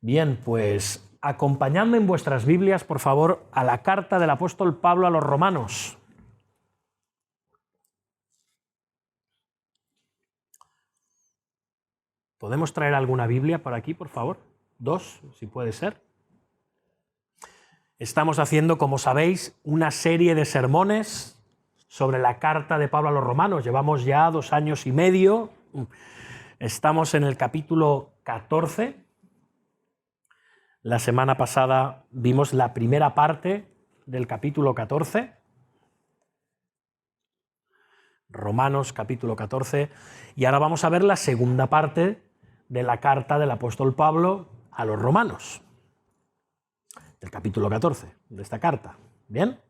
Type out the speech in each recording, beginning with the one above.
Bien, pues acompañadme en vuestras Biblias, por favor, a la carta del apóstol Pablo a los Romanos. ¿Podemos traer alguna Biblia por aquí, por favor? 2, si puede ser. Estamos haciendo, como sabéis, una serie de sermones sobre la carta de Pablo a los Romanos. Llevamos ya 2 años y medio. Estamos en el capítulo 14. La semana pasada vimos la primera parte del capítulo 14. Romanos capítulo 14. Y ahora vamos a ver la segunda parte de la carta del apóstol Pablo a los Romanos. Del capítulo 14 de esta carta. ¿Bien?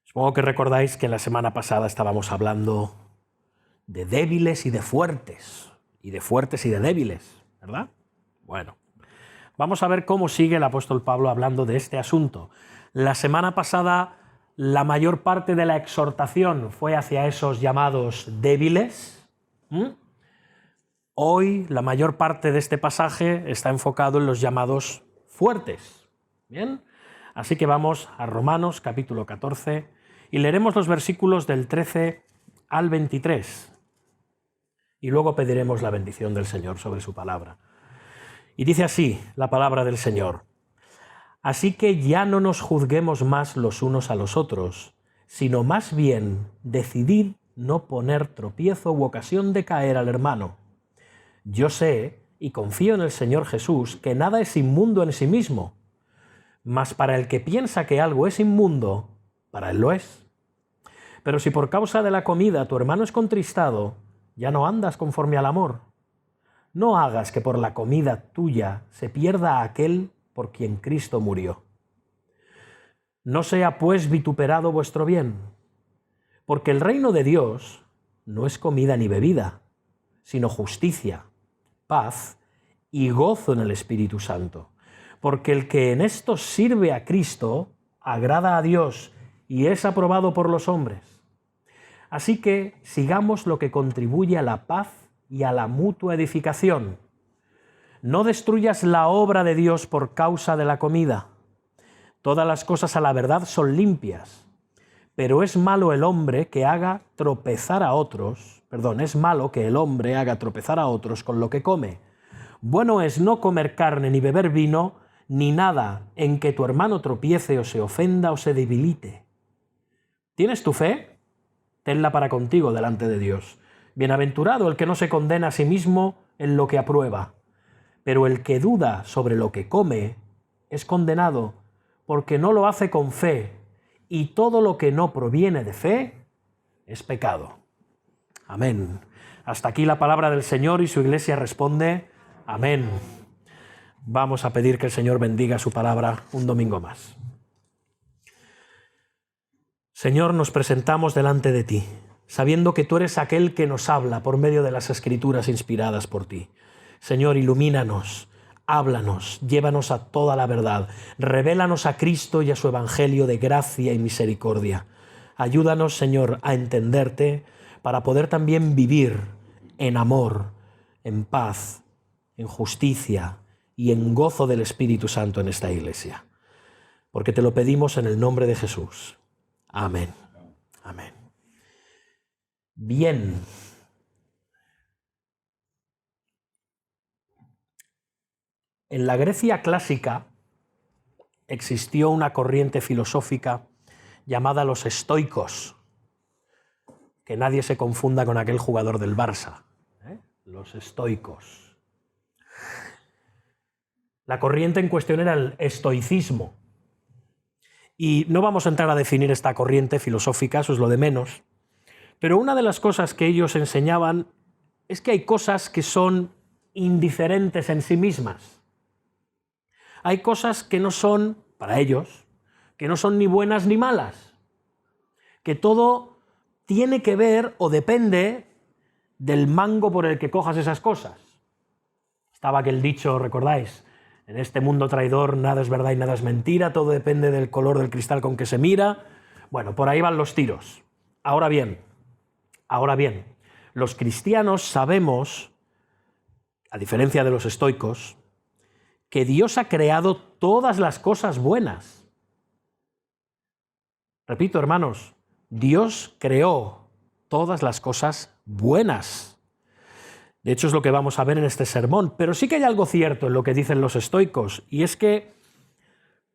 Supongo que recordáis que la semana pasada estábamos hablando de débiles y de fuertes, y de débiles, ¿verdad? Bueno, vamos a ver cómo sigue el apóstol Pablo hablando de este asunto. La semana pasada la mayor parte de la exhortación fue hacia esos llamados débiles. Hoy la mayor parte de este pasaje está enfocado en los llamados fuertes. ¿Bien? Así que vamos a Romanos capítulo 14 y leeremos los versículos del 13 al 23. Y luego pediremos la bendición del Señor sobre su palabra. Y dice así la palabra del Señor: Así que ya no nos juzguemos más los unos a los otros, sino más bien decidid no poner tropiezo u ocasión de caer al hermano. Yo sé y confío en el Señor Jesús que nada es inmundo en sí mismo, mas para el que piensa que algo es inmundo, para él lo es. Pero si por causa de la comida tu hermano es contristado, ya no andas conforme al amor. No hagas que por la comida tuya se pierda aquel por quien Cristo murió. No sea pues vituperado vuestro bien, porque el reino de Dios no es comida ni bebida, sino justicia, paz y gozo en el Espíritu Santo. Porque el que en esto sirve a Cristo agrada a Dios y es aprobado por los hombres. Así que sigamos lo que contribuye a la paz y a la mutua edificación. No destruyas la obra de Dios por causa de la comida. Todas las cosas a la verdad son limpias, pero es malo el hombre que haga tropezar a otros. Es malo que el hombre haga tropezar a otros con lo que come. Bueno es no comer carne ni beber vino, ni nada en que tu hermano tropiece o se ofenda o se debilite. ¿Tienes tu fe? Tenla para contigo delante de Dios. Bienaventurado el que no se condena a sí mismo en lo que aprueba. Pero el que duda sobre lo que come es condenado, porque no lo hace con fe, y todo lo que no proviene de fe es pecado. Amén. Hasta aquí la palabra del Señor y su iglesia responde amén. Vamos a pedir que el Señor bendiga su palabra un domingo más. Señor, nos presentamos delante de ti, sabiendo que tú eres aquel que nos habla por medio de las Escrituras inspiradas por ti. Señor, ilumínanos, háblanos, llévanos a toda la verdad, revélanos a Cristo y a su Evangelio de gracia y misericordia. Ayúdanos, Señor, a entenderte para poder también vivir en amor, en paz, en justicia y en gozo del Espíritu Santo en esta iglesia. Porque te lo pedimos en el nombre de Jesús. Amén. Amén. Bien. En la Grecia clásica existió una corriente filosófica llamada los estoicos. Que nadie se confunda con aquel jugador del Barça. Los estoicos. La corriente en cuestión era el estoicismo. Y no vamos a entrar a definir esta corriente filosófica, eso es lo de menos. Pero una de las cosas que ellos enseñaban es que hay cosas que son indiferentes en sí mismas. Hay cosas que no son, para ellos, que no son ni buenas ni malas. Que todo tiene que ver o depende del mango por el que cojas esas cosas. Estaba aquel dicho, ¿recordáis? En este mundo traidor nada es verdad y nada es mentira, todo depende del color del cristal con que se mira. Bueno, por ahí van los tiros. Ahora bien, los cristianos sabemos a diferencia de los estoicos, que Dios ha creado todas las cosas buenas. Repito, hermanos, Dios creó todas las cosas buenas. De hecho, es lo que vamos a ver en este sermón. Pero sí que hay algo cierto en lo que dicen los estoicos, y es que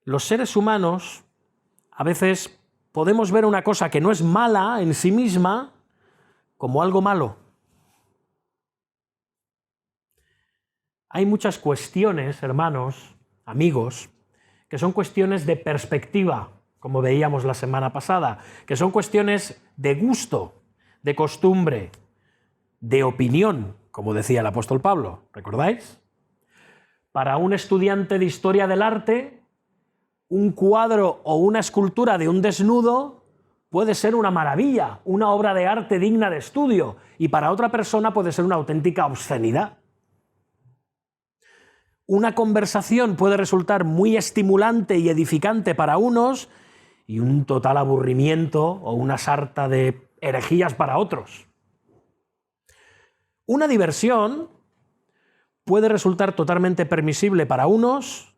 los seres humanos a veces podemos ver una cosa que no es mala en sí misma como algo malo. Hay muchas cuestiones, hermanos, amigos, que son cuestiones de perspectiva, como veíamos la semana pasada, que son cuestiones de gusto, de costumbre, de opinión, como decía el apóstol Pablo, ¿recordáis? Para un estudiante de historia del arte, un cuadro o una escultura de un desnudo puede ser una maravilla, una obra de arte digna de estudio, y para otra persona puede ser una auténtica obscenidad. Una conversación puede resultar muy estimulante y edificante para unos y un total aburrimiento o una sarta de herejías para otros. Una diversión puede resultar totalmente permisible para unos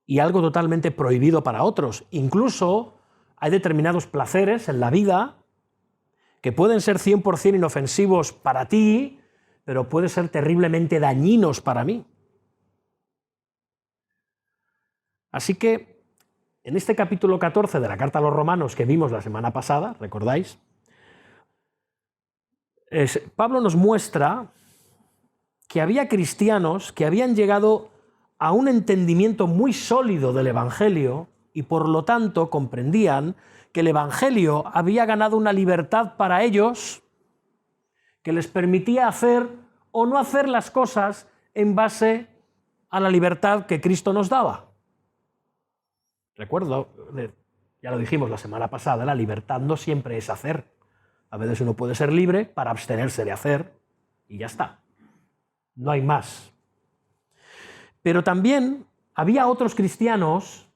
y algo totalmente prohibido para otros. Incluso hay determinados placeres en la vida que pueden ser 100% inofensivos para ti, pero pueden ser terriblemente dañinos para mí. Así que, en este capítulo 14 de la Carta a los Romanos que vimos la semana pasada, ¿recordáis? Pablo nos muestra que había cristianos que habían llegado a un entendimiento muy sólido del Evangelio y por lo tanto comprendían que el Evangelio había ganado una libertad para ellos que les permitía hacer o no hacer las cosas en base a la libertad que Cristo nos daba. Recuerdo, ya lo dijimos la semana pasada, la libertad no siempre es hacer. A veces uno puede ser libre para abstenerse de hacer y ya está. No hay más. Pero también había otros cristianos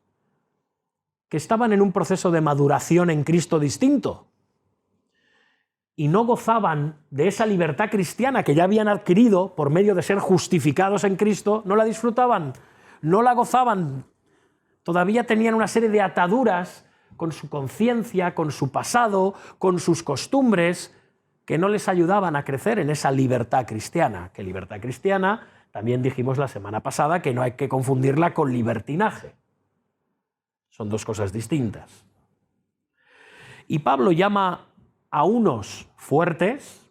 que estaban en un proceso de maduración en Cristo distinto y no gozaban de esa libertad cristiana que ya habían adquirido por medio de ser justificados en Cristo, no la disfrutaban, no la gozaban. Todavía tenían una serie de ataduras con su conciencia, con su pasado, con sus costumbres, que no les ayudaban a crecer en esa libertad cristiana. Que libertad cristiana, también dijimos la semana pasada, que no hay que confundirla con libertinaje. Son dos cosas distintas. Y Pablo llama a unos fuertes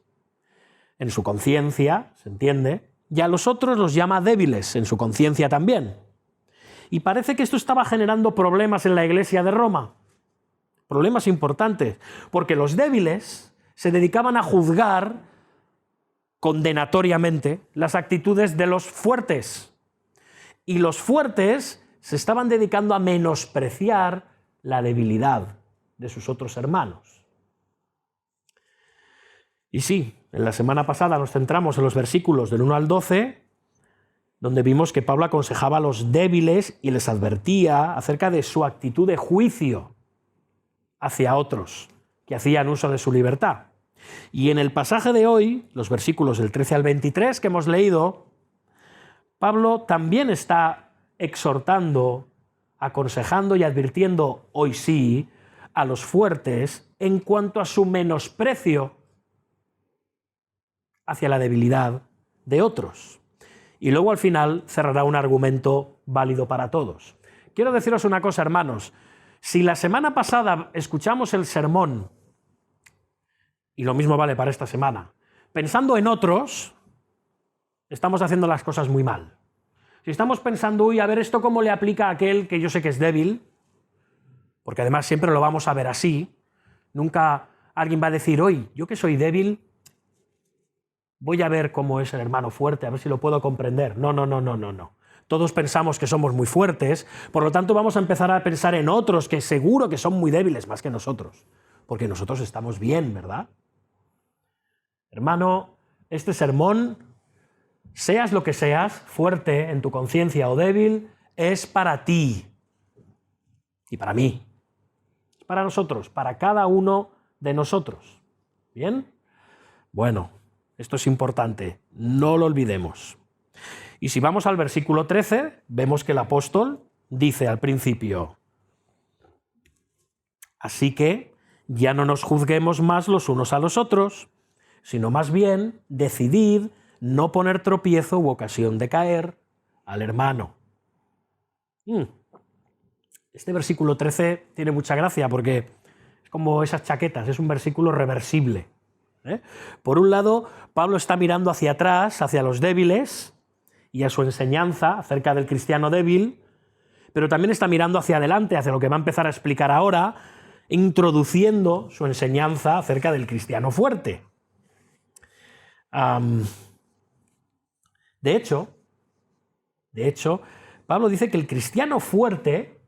en su conciencia, ¿se entiende? Y a los otros los llama débiles en su conciencia también. Y parece que esto estaba generando problemas en la iglesia de Roma. Problemas importantes, porque los débiles se dedicaban a juzgar condenatoriamente las actitudes de los fuertes. Y los fuertes se estaban dedicando a menospreciar la debilidad de sus otros hermanos. Y sí, en la semana pasada nos centramos en los versículos del 1 al 12, donde vimos que Pablo aconsejaba a los débiles y les advertía acerca de su actitud de juicio hacia otros que hacían uso de su libertad. Y en el pasaje de hoy, los versículos del 13 al 23 que hemos leído, Pablo también está exhortando, aconsejando y advirtiendo, hoy sí, a los fuertes en cuanto a su menosprecio hacia la debilidad de otros. Y luego al final cerrará un argumento válido para todos. Quiero deciros una cosa, hermanos. Si la semana pasada escuchamos el sermón, y lo mismo vale para esta semana, pensando en otros, estamos haciendo las cosas muy mal. Si estamos pensando, uy, a ver esto cómo le aplica a aquel que yo sé que es débil, porque además siempre lo vamos a ver así, nunca alguien va a decir, hoy, yo que soy débil, voy a ver cómo es el hermano fuerte, a ver si lo puedo comprender. No. Todos pensamos que somos muy fuertes, por lo tanto vamos a empezar a pensar en otros que seguro que son muy débiles más que nosotros, porque nosotros estamos bien, ¿verdad? Hermano, este sermón, seas lo que seas, fuerte en tu conciencia o débil, es para ti y para mí. Es para nosotros, para cada uno de nosotros. ¿Bien? Bueno. Esto es importante, no lo olvidemos. Y si vamos al versículo 13, vemos que el apóstol dice al principio: así que ya no nos juzguemos más los unos a los otros, sino más bien decidid no poner tropiezo u ocasión de caer al hermano. Este versículo 13 tiene mucha gracia porque es como esas chaquetas, es un versículo reversible. Por un lado, Pablo está mirando hacia atrás, hacia los débiles y a su enseñanza acerca del cristiano débil, pero también está mirando hacia adelante, hacia lo que va a empezar a explicar ahora, introduciendo su enseñanza acerca del cristiano fuerte. De hecho, Pablo dice que el cristiano fuerte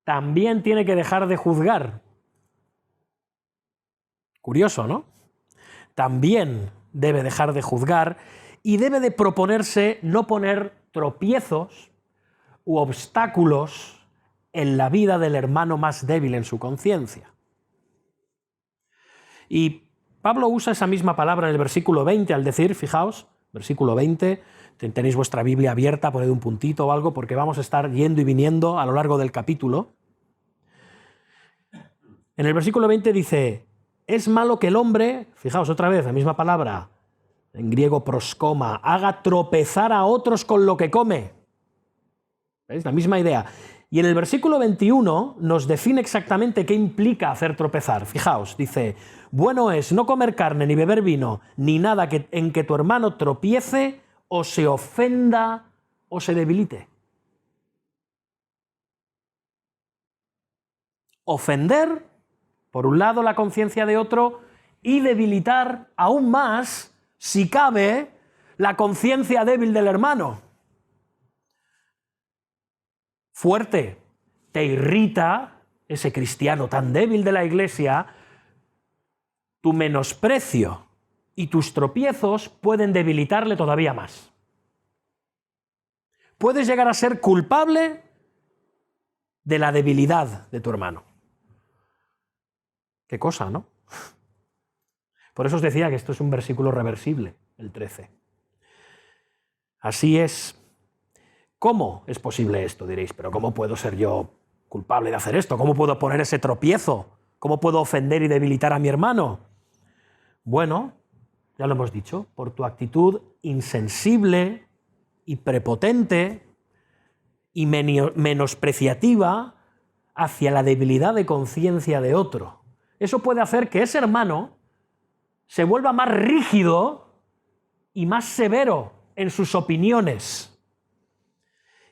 también tiene que dejar de juzgar. Curioso, ¿no? También debe dejar de juzgar y debe de proponerse no poner tropiezos u obstáculos en la vida del hermano más débil en su conciencia. Y Pablo usa esa misma palabra en el versículo 20 al decir, fijaos, versículo 20, tenéis vuestra Biblia abierta, poned un puntito o algo porque vamos a estar yendo y viniendo a lo largo del capítulo. En el versículo 20 dice: es malo que el hombre, fijaos otra vez, la misma palabra, en griego proskoma, haga tropezar a otros con lo que come. ¿Veis? La misma idea. Y en el versículo 21 nos define exactamente qué implica hacer tropezar. Fijaos, dice: bueno es no comer carne, ni beber vino, ni nada en que tu hermano tropiece, o se ofenda, o se debilite. Ofender, por un lado, la conciencia de otro, y debilitar aún más, si cabe, la conciencia débil del hermano. Fuerte, te irrita ese cristiano tan débil de la iglesia, tu menosprecio y tus tropiezos pueden debilitarle todavía más. Puedes llegar a ser culpable de la debilidad de tu hermano. Qué cosa, ¿no? Por eso os decía que esto es un versículo reversible, el 13. Así es. ¿Cómo es posible esto? Diréis, pero ¿cómo puedo ser yo culpable de hacer esto? ¿Cómo puedo poner ese tropiezo? ¿Cómo puedo ofender y debilitar a mi hermano? Bueno, ya lo hemos dicho, por tu actitud insensible y prepotente y menospreciativa hacia la debilidad de conciencia de otro. Eso puede hacer que ese hermano se vuelva más rígido y más severo en sus opiniones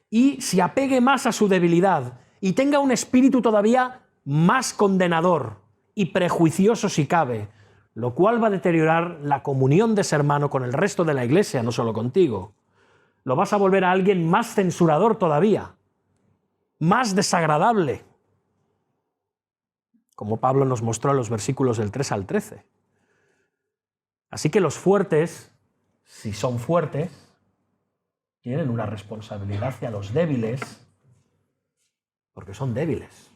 y se apegue más a su debilidad y tenga un espíritu todavía más condenador y prejuicioso si cabe, lo cual va a deteriorar la comunión de ese hermano con el resto de la iglesia, no solo contigo. Lo vas a volver a alguien más censurador todavía, más desagradable, como Pablo nos mostró en los versículos del 3 al 13. Así que los fuertes, si son fuertes, tienen una responsabilidad hacia los débiles, porque son débiles.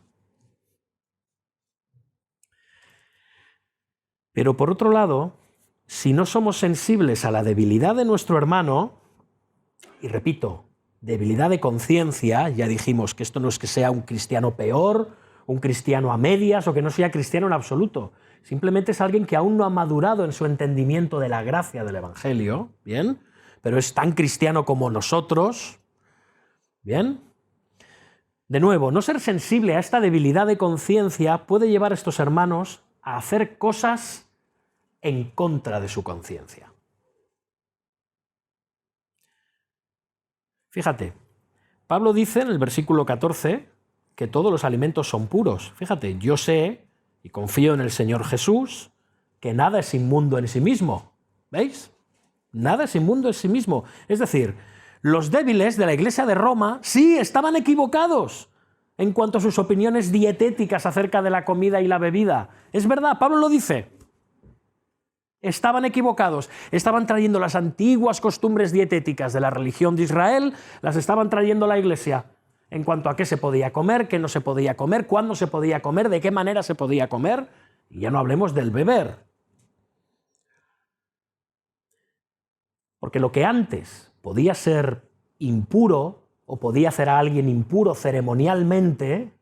Pero por otro lado, si no somos sensibles a la debilidad de nuestro hermano, y repito, debilidad de conciencia, ya dijimos que esto no es que sea un cristiano peor, un cristiano a medias o que no sea cristiano en absoluto, simplemente es alguien que aún no ha madurado en su entendimiento de la gracia del Evangelio, ¿bien? Pero es tan cristiano como nosotros, ¿bien? De nuevo, no ser sensible a esta debilidad de conciencia puede llevar a estos hermanos a hacer cosas en contra de su conciencia. Fíjate, Pablo dice en el versículo 14 que todos los alimentos son puros. Fíjate, yo sé y confío en el Señor Jesús que nada es inmundo en sí mismo. ¿Veis? Nada es inmundo en sí mismo. Es decir, los débiles de la Iglesia de Roma sí estaban equivocados en cuanto a sus opiniones dietéticas acerca de la comida y la bebida. Es verdad, Pablo lo dice. Estaban equivocados, estaban trayendo las antiguas costumbres dietéticas de la religión de Israel, las estaban trayendo a la Iglesia en cuanto a qué se podía comer, qué no se podía comer, cuándo se podía comer, de qué manera se podía comer, y ya no hablemos del beber. Porque lo que antes podía ser impuro o podía hacer a alguien impuro ceremonialmente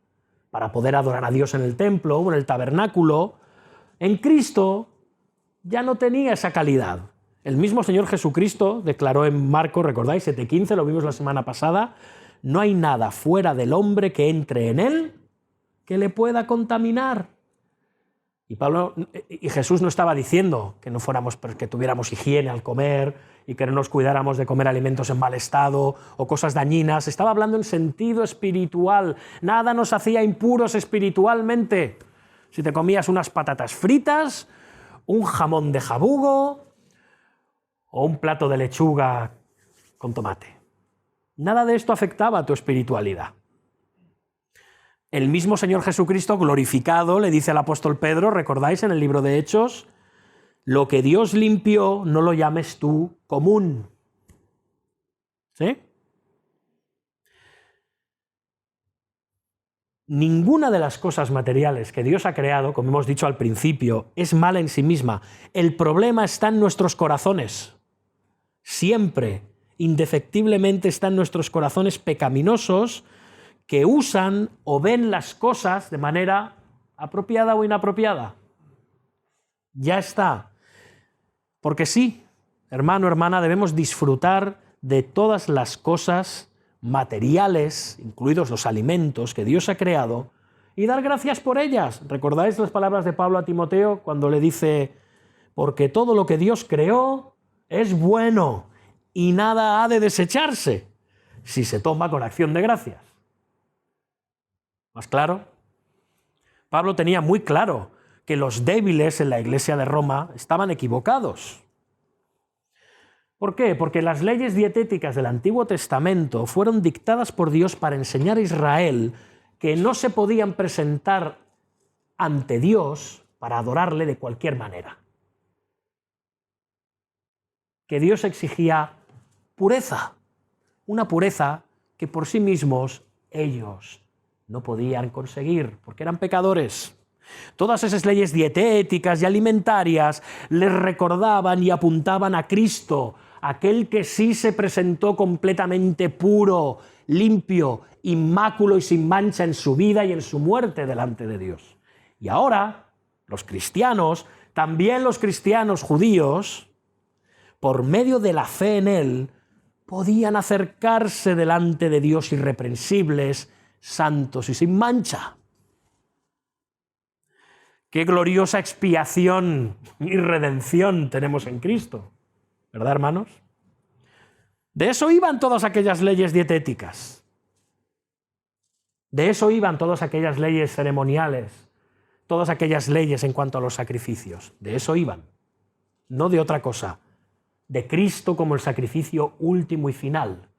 para poder adorar a Dios en el templo o en el tabernáculo, en Cristo ya no tenía esa calidad. El mismo Señor Jesucristo declaró en Marcos, ¿recordáis? 7:15, lo vimos la semana pasada, no hay nada fuera del hombre que entre en él que le pueda contaminar. Y Jesús no estaba diciendo que no fuéramos, que tuviéramos higiene al comer y que no nos cuidáramos de comer alimentos en mal estado o cosas dañinas. Estaba hablando en sentido espiritual. Nada nos hacía impuros espiritualmente. Si te comías unas patatas fritas, un jamón de jabugo o un plato de lechuga con tomate. Nada de esto afectaba a tu espiritualidad. El mismo Señor Jesucristo glorificado le dice al apóstol Pedro, ¿recordáis en el libro de Hechos? Lo que Dios limpió no lo llames tú común. ¿Sí? Ninguna de las cosas materiales que Dios ha creado, como hemos dicho al principio, es mala en sí misma. El problema está en nuestros corazones. Siempre, indefectiblemente, están nuestros corazones pecaminosos que usan o ven las cosas de manera apropiada o inapropiada. Ya está. Porque sí, hermano, hermana, debemos disfrutar de todas las cosas materiales, incluidos los alimentos que Dios ha creado, y dar gracias por ellas. ¿Recordáis las palabras de Pablo a Timoteo cuando le dice, porque todo lo que Dios creó es bueno y nada ha de desecharse si se toma con acción de gracias? ¿Más claro? Pablo tenía muy claro que los débiles en la iglesia de Roma estaban equivocados. ¿Por qué? Porque las leyes dietéticas del Antiguo Testamento fueron dictadas por Dios para enseñar a Israel que no se podían presentar ante Dios para adorarle de cualquier manera. Que Dios exigía pureza, una pureza que por sí mismos ellos no podían conseguir, porque eran pecadores. Todas esas leyes dietéticas y alimentarias les recordaban y apuntaban a Cristo, aquel que sí se presentó completamente puro, limpio, inmáculo y sin mancha en su vida y en su muerte delante de Dios. Y ahora, los cristianos, también los cristianos judíos, por medio de la fe en Él, podían acercarse delante de Dios irreprensibles, santos y sin mancha. Qué gloriosa expiación y redención tenemos en Cristo, ¿verdad, hermanos? De eso iban todas aquellas leyes dietéticas. De eso iban todas aquellas leyes ceremoniales, todas aquellas leyes en cuanto a los sacrificios. De eso iban, no de otra cosa. De Cristo como el sacrificio último y final.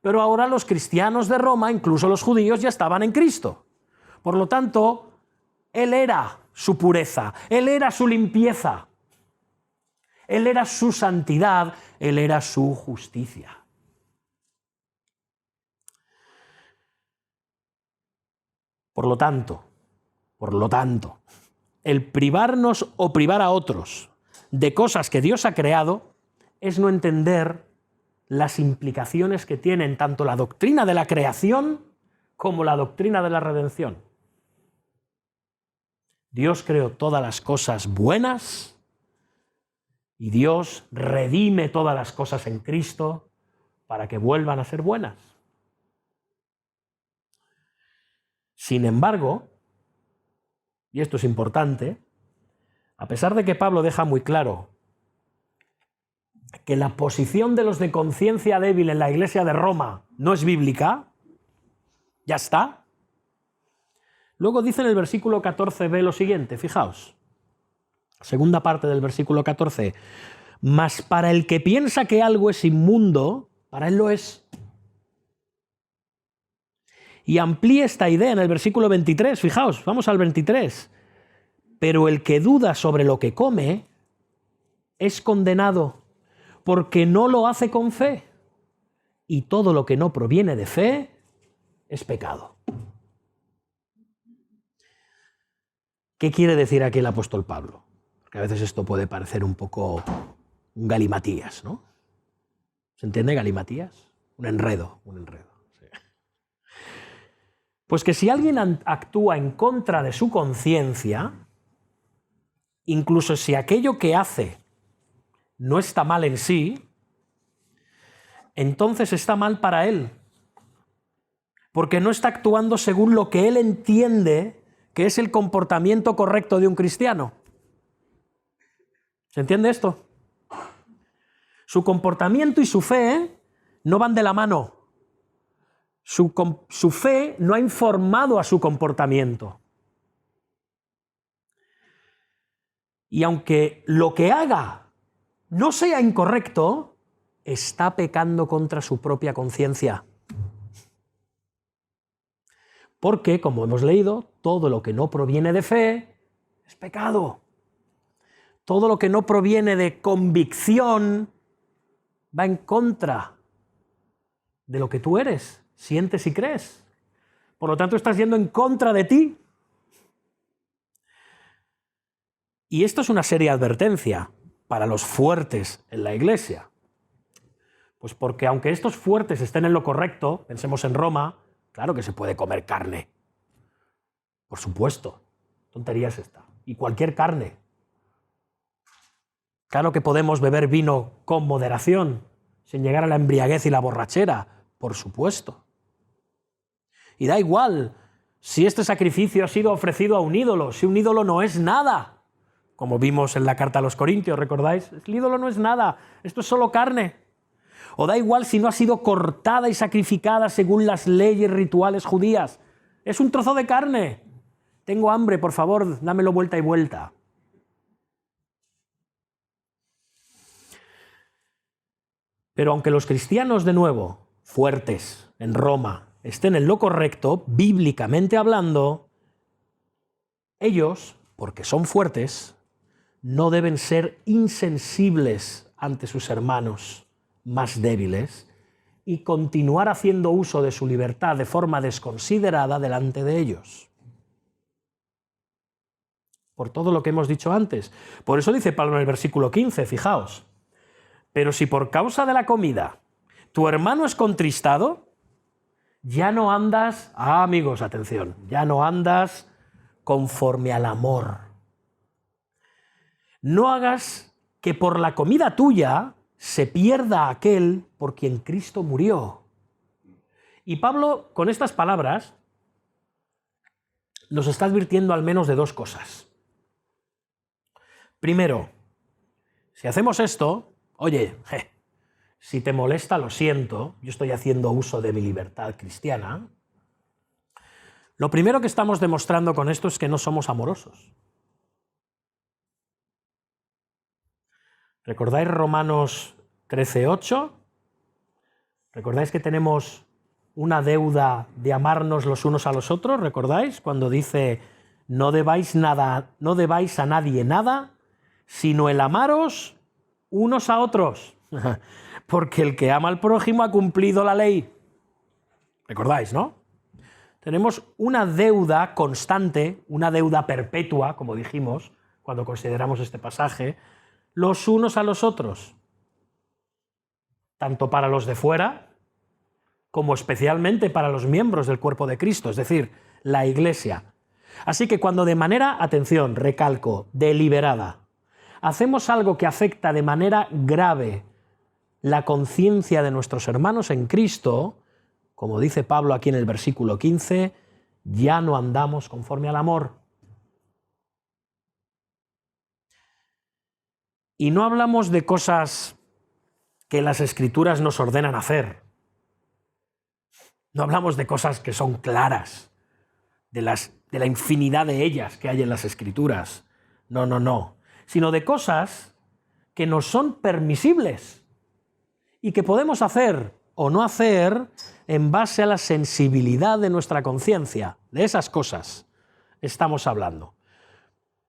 Pero ahora los cristianos de Roma, incluso los judíos, ya estaban en Cristo. Por lo tanto, Él era su pureza, Él era su limpieza, Él era su santidad, Él era su justicia. Por lo tanto, el privarnos o privar a otros de cosas que Dios ha creado es no entender las implicaciones que tienen tanto la doctrina de la creación como la doctrina de la redención. Dios creó todas las cosas buenas y Dios redime todas las cosas en Cristo para que vuelvan a ser buenas. Sin embargo, y esto es importante, a pesar de que Pablo deja muy claro que la posición de los de conciencia débil en la iglesia de Roma no es bíblica, ya está. Luego dice en el versículo 14b lo siguiente, fijaos, segunda parte del versículo 14, mas para el que piensa que algo es inmundo, para él lo es. Y amplía esta idea en el versículo 23, fijaos, vamos al 23, pero el que duda sobre lo que come es condenado, porque no lo hace con fe, y todo lo que no proviene de fe es pecado. ¿Qué quiere decir aquí el apóstol Pablo? Porque a veces esto puede parecer un poco un galimatías, ¿no? ¿Se entiende? Galimatías. Un enredo, un enredo. Sí. Pues que si alguien actúa en contra de su conciencia, incluso si aquello que hace no está mal en sí, entonces está mal para él, porque no está actuando según lo que él entiende que es el comportamiento correcto de un cristiano. ¿Se entiende esto? Su comportamiento y su fe no van de la mano. Su fe no ha informado a su comportamiento. Y aunque lo que haga no sea incorrecto, está pecando contra su propia conciencia. Porque, como hemos leído, todo lo que no proviene de fe es pecado. Todo lo que no proviene de convicción va en contra de lo que tú eres, sientes y crees. Por lo tanto, estás yendo en contra de ti. Y esto es una seria advertencia para los fuertes en la Iglesia. Pues porque aunque estos fuertes estén en lo correcto, pensemos en Roma, claro que se puede comer carne. Por supuesto. Tontería es esta. Y cualquier carne. Claro que podemos beber vino con moderación, sin llegar a la embriaguez y la borrachera. Por supuesto. Y da igual si este sacrificio ha sido ofrecido a un ídolo, si un ídolo no es nada. Como vimos en la carta a los Corintios, ¿recordáis? El ídolo no es nada, esto es solo carne. O da igual si no ha sido cortada y sacrificada según las leyes rituales judías. Es un trozo de carne. Tengo hambre, por favor, dámelo vuelta y vuelta. Pero aunque los cristianos, de nuevo, fuertes en Roma, estén en lo correcto, bíblicamente hablando, ellos, porque son fuertes, no deben ser insensibles ante sus hermanos más débiles y continuar haciendo uso de su libertad de forma desconsiderada delante de ellos. Por todo lo que hemos dicho antes. Por eso dice Pablo en el versículo 15, fijaos. Pero si por causa de la comida tu hermano es contristado, ya no andas, amigos, atención, ya no andas conforme al amor. No hagas que por la comida tuya se pierda aquel por quien Cristo murió. Y Pablo, con estas palabras, nos está advirtiendo al menos de dos cosas. Primero, si hacemos esto, oye, si te molesta, lo siento, yo estoy haciendo uso de mi libertad cristiana. Lo primero que estamos demostrando con esto es que no somos amorosos. ¿Recordáis Romanos 13:8? ¿Recordáis que tenemos una deuda de amarnos los unos a los otros? ¿Recordáis cuando dice no debáis a nadie nada, sino el amaros unos a otros? Porque el que ama al prójimo ha cumplido la ley. ¿Recordáis, no? Tenemos una deuda constante, una deuda perpetua, como dijimos cuando consideramos este pasaje, los unos a los otros, tanto para los de fuera como especialmente para los miembros del cuerpo de Cristo, es decir, la Iglesia. Así que cuando de manera, atención, recalco, deliberada, hacemos algo que afecta de manera grave la conciencia de nuestros hermanos en Cristo, como dice Pablo aquí en el versículo 15, ya no andamos conforme al amor. Y no hablamos de cosas que las Escrituras nos ordenan hacer. No hablamos de cosas que son claras, de la infinidad de ellas que hay en las Escrituras. No. Sino de cosas que nos son permisibles y que podemos hacer o no hacer en base a la sensibilidad de nuestra conciencia. De esas cosas estamos hablando.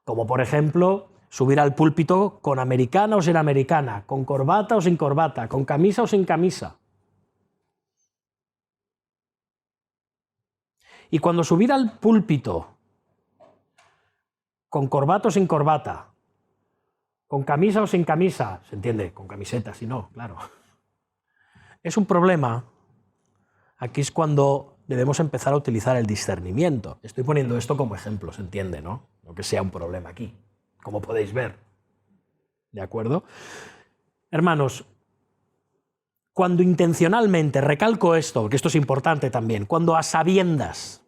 Como por ejemplo, subir al púlpito con americana o sin americana, con corbata o sin corbata, con camisa o sin camisa. Y cuando subir al púlpito con corbata o sin corbata, con camisa o sin camisa, ¿se entiende? Con camiseta, si no, claro. es un problema, aquí es cuando debemos empezar a utilizar el discernimiento. Estoy poniendo esto como ejemplo, se entiende, ¿no? No que sea un problema aquí, como podéis ver. ¿De acuerdo? Hermanos, cuando intencionalmente, recalco esto, porque esto es importante también, cuando a sabiendas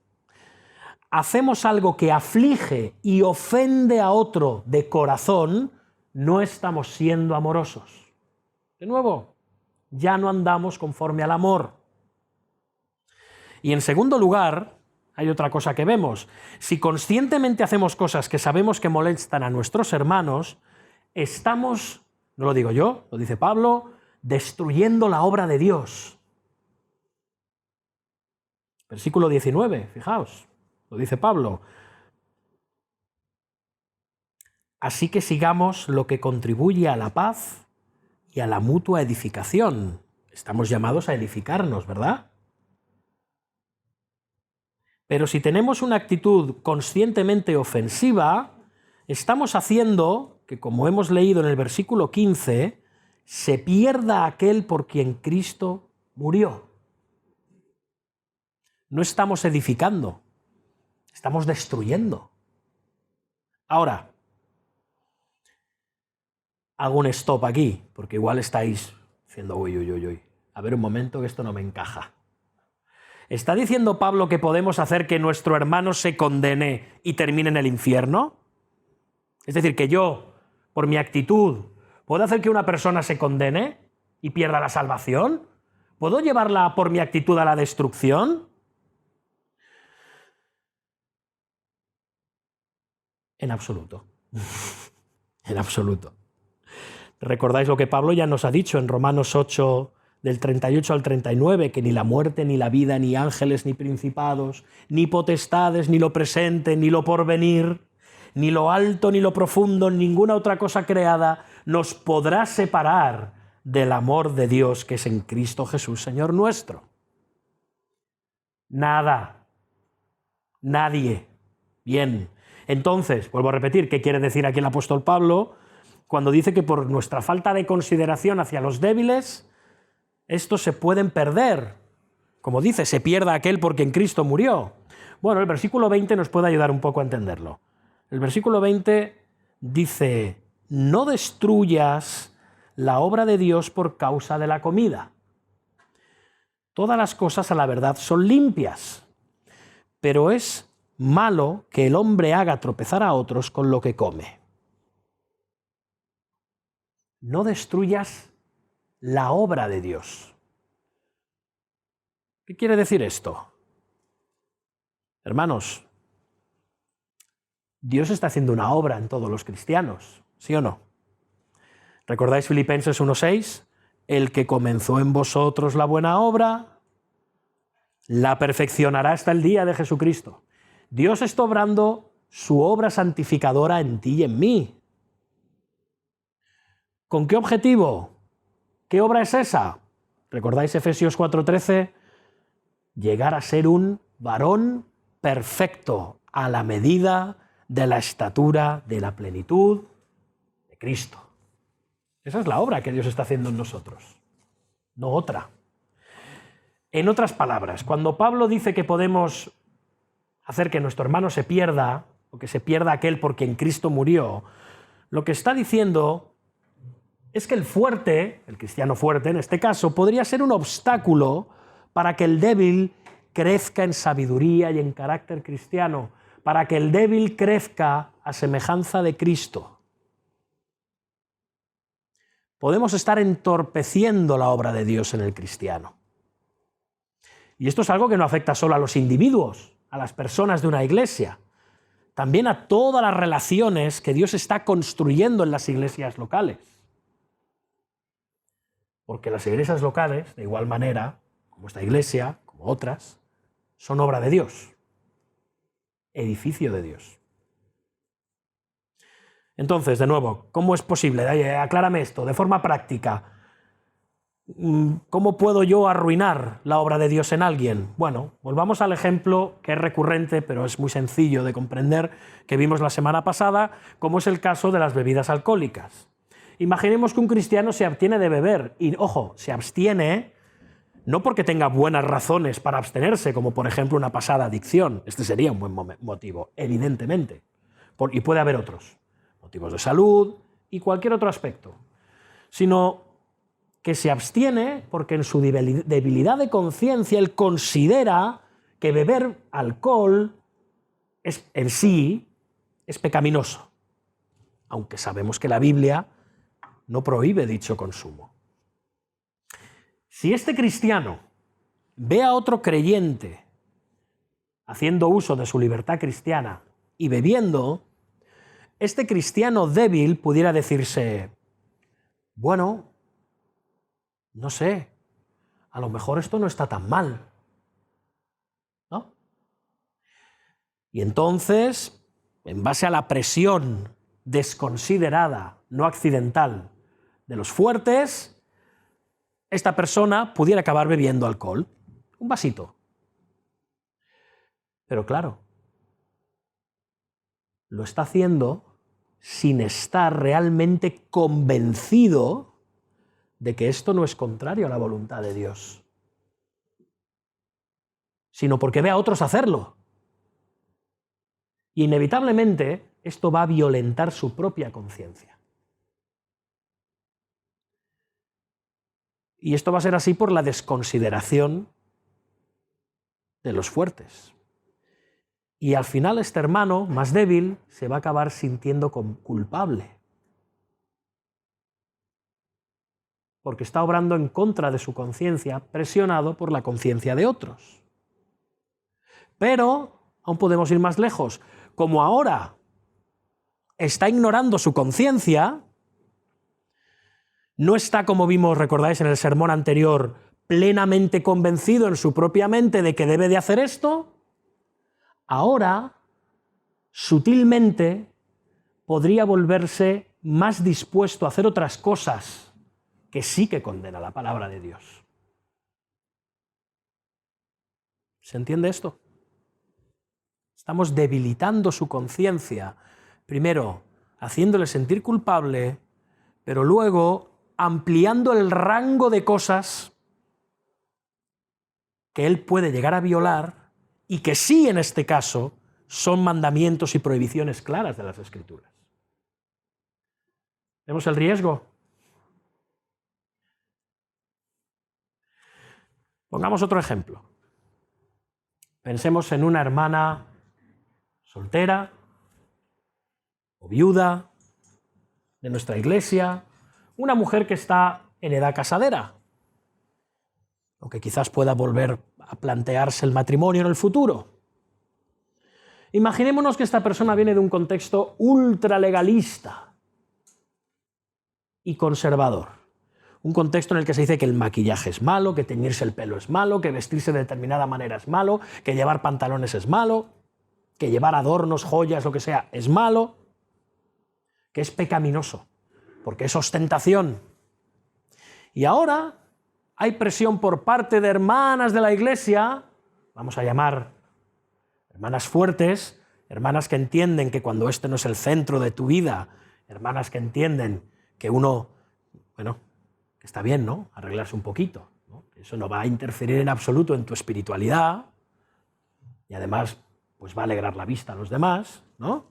hacemos algo que aflige y ofende a otro de corazón, no estamos siendo amorosos. De nuevo, ya no andamos conforme al amor. Y en segundo lugar, hay otra cosa que vemos. Si conscientemente hacemos cosas que sabemos que molestan a nuestros hermanos, estamos, no lo digo yo, lo dice Pablo, destruyendo la obra de Dios. Versículo 19, fijaos, lo dice Pablo. Así que sigamos lo que contribuye a la paz y a la mutua edificación. Estamos llamados a edificarnos, ¿verdad? Pero si tenemos una actitud conscientemente ofensiva, estamos haciendo que, como hemos leído en el versículo 15, se pierda aquel por quien Cristo murió. No estamos edificando, estamos destruyendo. Ahora, hago un stop aquí, porque igual estáis diciendo, uy, a ver un momento que esto no me encaja. ¿Está diciendo Pablo que podemos hacer que nuestro hermano se condene y termine en el infierno? Es decir, que yo, por mi actitud, ¿puedo hacer que una persona se condene y pierda la salvación? ¿Puedo llevarla por mi actitud a la destrucción? En absoluto. En absoluto. ¿Recordáis lo que Pablo ya nos ha dicho en Romanos 8, del 38 al 39, que ni la muerte, ni la vida, ni ángeles, ni principados, ni potestades, ni lo presente, ni lo porvenir, ni lo alto, ni lo profundo, ninguna otra cosa creada nos podrá separar del amor de Dios que es en Cristo Jesús, Señor nuestro? Nada. Nadie. Bien. Entonces, vuelvo a repetir, ¿qué quiere decir aquí el apóstol Pablo cuando dice que por nuestra falta de consideración hacia los débiles, estos se pueden perder? Como dice, se pierda aquel por quien Cristo murió. Bueno, el versículo 20 nos puede ayudar un poco a entenderlo. El versículo 20 dice, no destruyas la obra de Dios por causa de la comida. Todas las cosas a la verdad son limpias, pero es malo que el hombre haga tropezar a otros con lo que come. No destruyas la obra de Dios. ¿Qué quiere decir esto? Hermanos, Dios está haciendo una obra en todos los cristianos, ¿sí o no? ¿Recordáis Filipenses 1:6? El que comenzó en vosotros la buena obra, la perfeccionará hasta el día de Jesucristo. Dios está obrando su obra santificadora en ti y en mí. ¿Con qué objetivo? ¿Qué obra es esa? ¿Recordáis Efesios 4:13? Llegar a ser un varón perfecto a la medida de la estatura de la plenitud de Cristo. Esa es la obra que Dios está haciendo en nosotros, no otra. En otras palabras, cuando Pablo dice que podemos hacer que nuestro hermano se pierda, o que se pierda aquel por quien Cristo murió, lo que está diciendo es que el fuerte, el cristiano fuerte en este caso, podría ser un obstáculo para que el débil crezca en sabiduría y en carácter cristiano, para que el débil crezca a semejanza de Cristo. Podemos estar entorpeciendo la obra de Dios en el cristiano. Y esto es algo que no afecta solo a los individuos, a las personas de una iglesia, también a todas las relaciones que Dios está construyendo en las iglesias locales. Porque las iglesias locales, de igual manera, como esta iglesia, como otras, son obra de Dios, edificio de Dios. Entonces, de nuevo, ¿cómo es posible? Aclárame esto, de forma práctica. ¿Cómo puedo yo arruinar la obra de Dios en alguien? Bueno, volvamos al ejemplo que es recurrente, pero es muy sencillo de comprender, que vimos la semana pasada, como es el caso de las bebidas alcohólicas. Imaginemos que un cristiano se abstiene de beber, y ojo, se abstiene No porque tenga buenas razones para abstenerse, como por ejemplo una pasada adicción. Este sería un buen motivo, evidentemente. Y puede haber otros. Motivos de salud y cualquier otro aspecto. Sino que se abstiene porque en su debilidad de conciencia él considera que beber alcohol en sí es pecaminoso. Aunque sabemos que la Biblia no prohíbe dicho consumo. Si este cristiano ve a otro creyente haciendo uso de su libertad cristiana y bebiendo, este cristiano débil pudiera decirse, bueno, no sé, a lo mejor esto no está tan mal, ¿no? Y entonces, en base a la presión desconsiderada, no accidental, de los fuertes, esta persona pudiera acabar bebiendo alcohol, un vasito. Pero claro, lo está haciendo sin estar realmente convencido de que esto no es contrario a la voluntad de Dios, sino porque ve a otros hacerlo. Y inevitablemente esto va a violentar su propia conciencia. Y esto va a ser así por la desconsideración de los fuertes. Y al final este hermano, más débil, se va a acabar sintiendo culpable. Porque está obrando en contra de su conciencia, presionado por la conciencia de otros. Pero, aún podemos ir más lejos, como ahora está ignorando su conciencia, no está, como vimos, recordáis en el sermón anterior, plenamente convencido en su propia mente de que debe de hacer esto, ahora, sutilmente, podría volverse más dispuesto a hacer otras cosas que sí que condena la palabra de Dios. ¿Se entiende esto? Estamos debilitando su conciencia, primero haciéndole sentir culpable, pero luego ampliando el rango de cosas que él puede llegar a violar y que sí, en este caso, son mandamientos y prohibiciones claras de las Escrituras. ¿Vemos el riesgo? Pongamos otro ejemplo. Pensemos en una hermana soltera o viuda de nuestra iglesia, una mujer que está en edad casadera, o que quizás pueda volver a plantearse el matrimonio en el futuro. Imaginémonos que esta persona viene de un contexto ultralegalista y conservador. Un contexto en el que se dice que el maquillaje es malo, que teñirse el pelo es malo, que vestirse de determinada manera es malo, que llevar pantalones es malo, que llevar adornos, joyas, lo que sea, es malo, que es pecaminoso, porque es ostentación. Y ahora hay presión por parte de hermanas de la iglesia, vamos a llamar hermanas fuertes, hermanas que entienden que cuando este no es el centro de tu vida, hermanas que entienden que uno, bueno, que está bien, ¿no?, arreglarse un poquito, ¿no? Eso no va a interferir en absoluto en tu espiritualidad y además pues va a alegrar la vista a los demás, ¿no?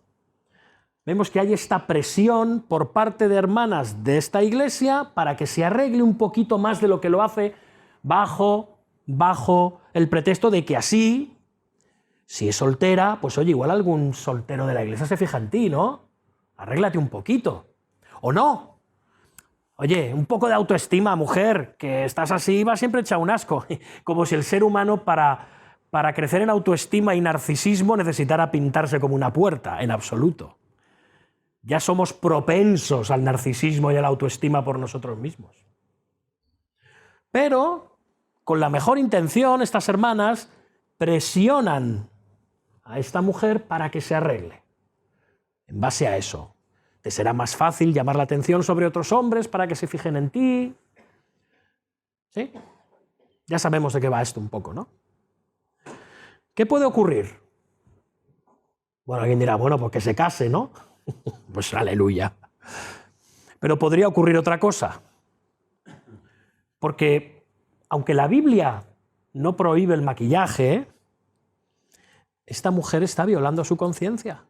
Vemos que hay esta presión por parte de hermanas de esta iglesia para que se arregle un poquito más de lo que lo hace bajo el pretexto de que así, si es soltera, pues oye, igual algún soltero de la iglesia se fija en ti, ¿no? Arréglate un poquito. ¿O no? Oye, un poco de autoestima, mujer, que estás así, va siempre echado un asco. Como si el ser humano para crecer en autoestima y narcisismo necesitara pintarse como una puerta, en absoluto. Ya somos propensos al narcisismo y a la autoestima por nosotros mismos. Pero, con la mejor intención, estas hermanas presionan a esta mujer para que se arregle. En base a eso, te será más fácil llamar la atención sobre otros hombres para que se fijen en ti. ¿Sí? Ya sabemos de qué va esto un poco, ¿no? ¿Qué puede ocurrir? Bueno, alguien dirá, bueno, pues que se case, ¿no? Pues aleluya. Pero podría ocurrir otra cosa. Porque aunque la Biblia no prohíbe el maquillaje, esta mujer está violando su conciencia.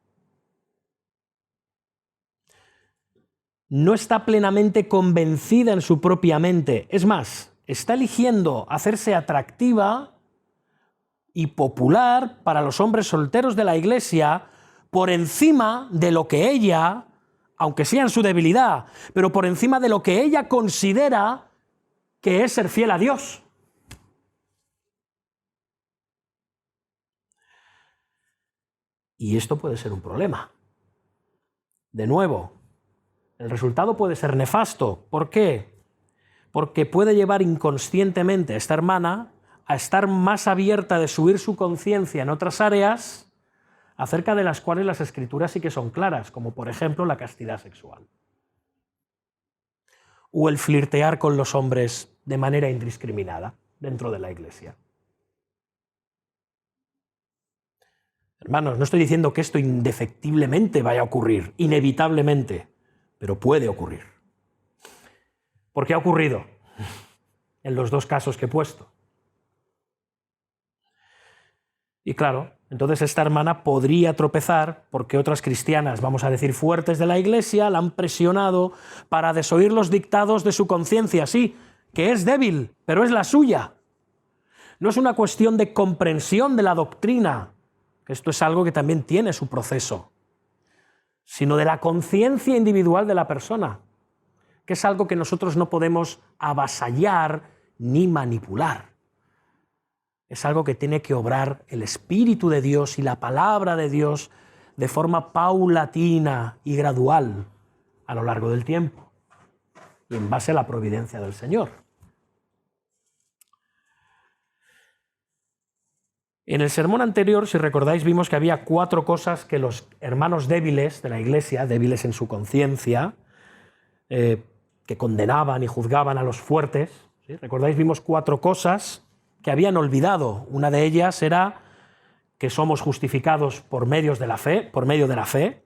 No está plenamente convencida en su propia mente. Es más, está eligiendo hacerse atractiva y popular para los hombres solteros de la iglesia por encima de lo que ella, aunque sea en su debilidad, pero por encima de lo que ella considera que es ser fiel a Dios. Y esto puede ser un problema. De nuevo, el resultado puede ser nefasto. ¿Por qué? Porque puede llevar inconscientemente a esta hermana a estar más abierta de subir su conciencia en otras áreas acerca de las cuales las Escrituras sí que son claras, como por ejemplo la castidad sexual. O el flirtear con los hombres de manera indiscriminada dentro de la iglesia. Hermanos, no estoy diciendo que esto indefectiblemente vaya a ocurrir, inevitablemente, pero puede ocurrir. ¿Por qué ha ocurrido en los dos casos que he puesto? Y claro, entonces esta hermana podría tropezar porque otras cristianas, vamos a decir fuertes de la iglesia, la han presionado para desoír los dictados de su conciencia. Sí, que es débil, pero es la suya. No es una cuestión de comprensión de la doctrina, que esto es algo que también tiene su proceso, sino de la conciencia individual de la persona, que es algo que nosotros no podemos avasallar ni manipular. Es algo que tiene que obrar el Espíritu de Dios y la palabra de Dios de forma paulatina y gradual a lo largo del tiempo y en base a la providencia del Señor. En el sermón anterior, si recordáis, vimos que había 4 cosas que los hermanos débiles de la iglesia, débiles en su conciencia, que condenaban y juzgaban a los fuertes, ¿sí? ¿Recordáis? Vimos 4 cosas que habían olvidado. Una de ellas era que somos justificados por medio de la fe,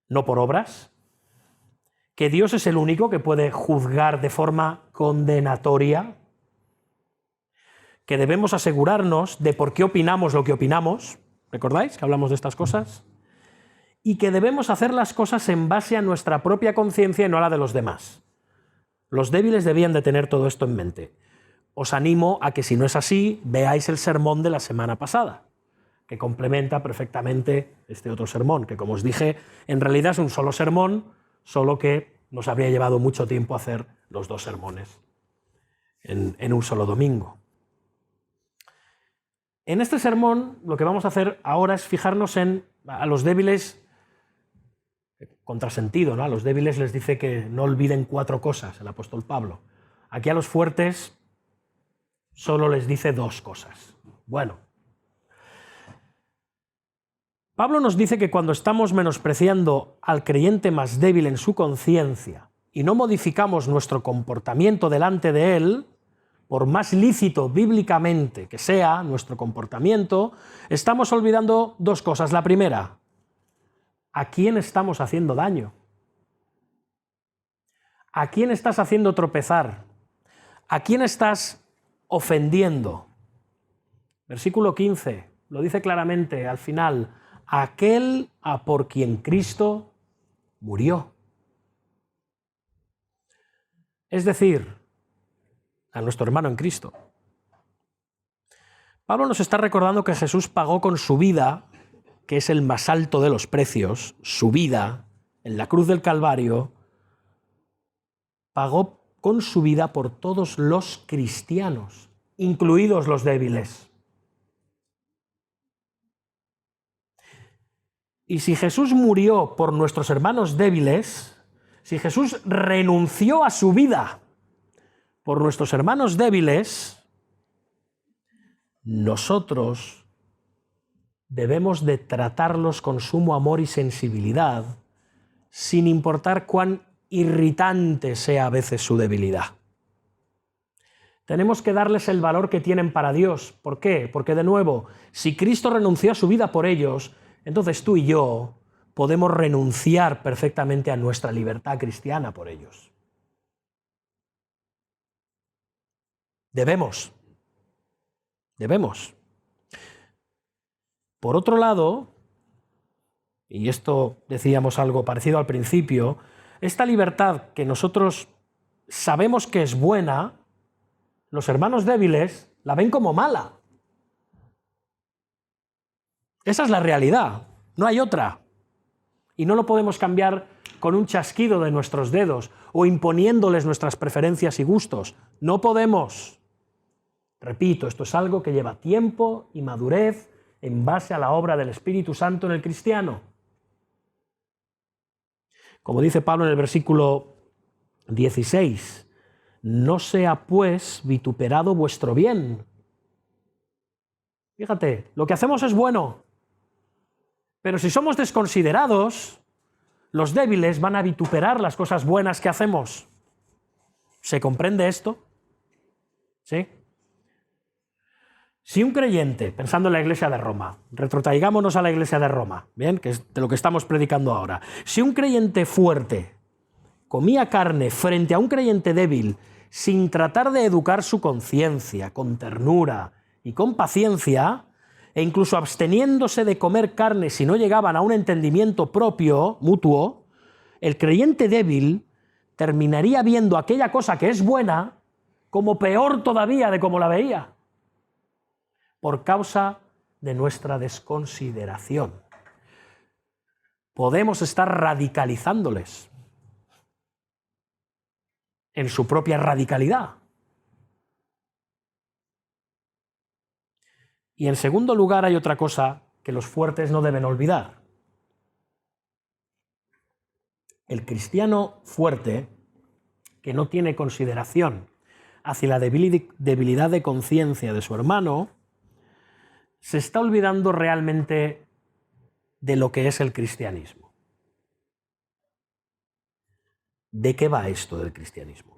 no por obras, que Dios es el único que puede juzgar de forma condenatoria, que debemos asegurarnos de por qué opinamos lo que opinamos, ¿recordáis que hablamos de estas cosas? Y que debemos hacer las cosas en base a nuestra propia conciencia y no a la de los demás. Los débiles debían de tener todo esto en mente. Os animo a que, si no es así, veáis el sermón de la semana pasada, que complementa perfectamente este otro sermón, que, como os dije, en realidad es un solo sermón, solo que nos habría llevado mucho tiempo hacer los 2 sermones en un solo domingo. En este sermón lo que vamos a hacer ahora es fijarnos a los débiles, contrasentido, ¿no? A los débiles les dice que no olviden 4 cosas, el apóstol Pablo. Aquí a los fuertes solo les dice 2 cosas. Bueno, Pablo nos dice que cuando estamos menospreciando al creyente más débil en su conciencia y no modificamos nuestro comportamiento delante de él, por más lícito bíblicamente que sea nuestro comportamiento, estamos olvidando 2 cosas. La primera, ¿a quién estamos haciendo daño? ¿A quién estás haciendo tropezar? ¿A quién estás ofendiendo? Versículo 15, lo dice claramente al final, aquel a por quien Cristo murió. Es decir, a nuestro hermano en Cristo. Pablo nos está recordando que Jesús pagó con su vida, que es el más alto de los precios, su vida en la cruz del Calvario, pagó con su vida por todos los cristianos, incluidos los débiles. Y si Jesús murió por nuestros hermanos débiles, si Jesús renunció a su vida por nuestros hermanos débiles, nosotros debemos de tratarlos con sumo amor y sensibilidad, sin importar cuán irritante sea a veces su debilidad. Tenemos que darles el valor que tienen para Dios. ¿Por qué? Porque, de nuevo, si Cristo renunció a su vida por ellos, entonces tú y yo podemos renunciar perfectamente a nuestra libertad cristiana por ellos. Debemos. Por otro lado, y esto decíamos algo parecido al principio, esta libertad que nosotros sabemos que es buena, los hermanos débiles la ven como mala. Esa es la realidad, no hay otra. Y no lo podemos cambiar con un chasquido de nuestros dedos o imponiéndoles nuestras preferencias y gustos. No podemos. Repito, esto es algo que lleva tiempo y madurez en base a la obra del Espíritu Santo en el cristiano. Como dice Pablo en el versículo 16, no sea pues vituperado vuestro bien. Fíjate, lo que hacemos es bueno, pero si somos desconsiderados, los débiles van a vituperar las cosas buenas que hacemos. ¿Se comprende esto? ¿Sí? Si un creyente, pensando en la iglesia de Roma, retrotraigámonos a la iglesia de Roma, ¿bien? Que es de lo que estamos predicando ahora. Si un creyente fuerte comía carne frente a un creyente débil sin tratar de educar su conciencia con ternura y con paciencia, e incluso absteniéndose de comer carne si no llegaban a un entendimiento propio, mutuo, el creyente débil terminaría viendo aquella cosa que es buena como peor todavía de como la veía, por causa de nuestra desconsideración. Podemos estar radicalizándoles en su propia radicalidad. Y en segundo lugar hay otra cosa que los fuertes no deben olvidar. El cristiano fuerte, que no tiene consideración hacia la debilidad de conciencia de su hermano, se está olvidando realmente de lo que es el cristianismo. ¿De qué va esto del cristianismo?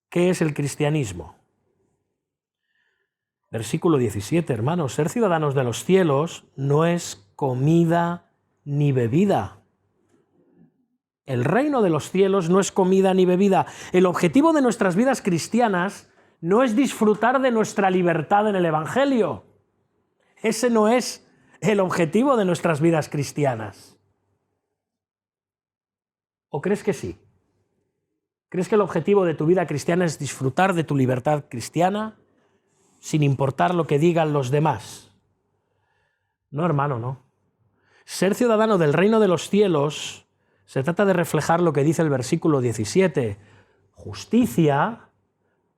¿Qué es el cristianismo? Versículo 17, hermanos, ser ciudadanos de los cielos no es comida ni bebida. El reino de los cielos no es comida ni bebida. El objetivo de nuestras vidas cristianas no es disfrutar de nuestra libertad en el Evangelio. Ese no es el objetivo de nuestras vidas cristianas. ¿O crees que sí? ¿Crees que el objetivo de tu vida cristiana es disfrutar de tu libertad cristiana sin importar lo que digan los demás? No, hermano, no. Ser ciudadano del reino de los cielos se trata de reflejar lo que dice el versículo 17, justicia,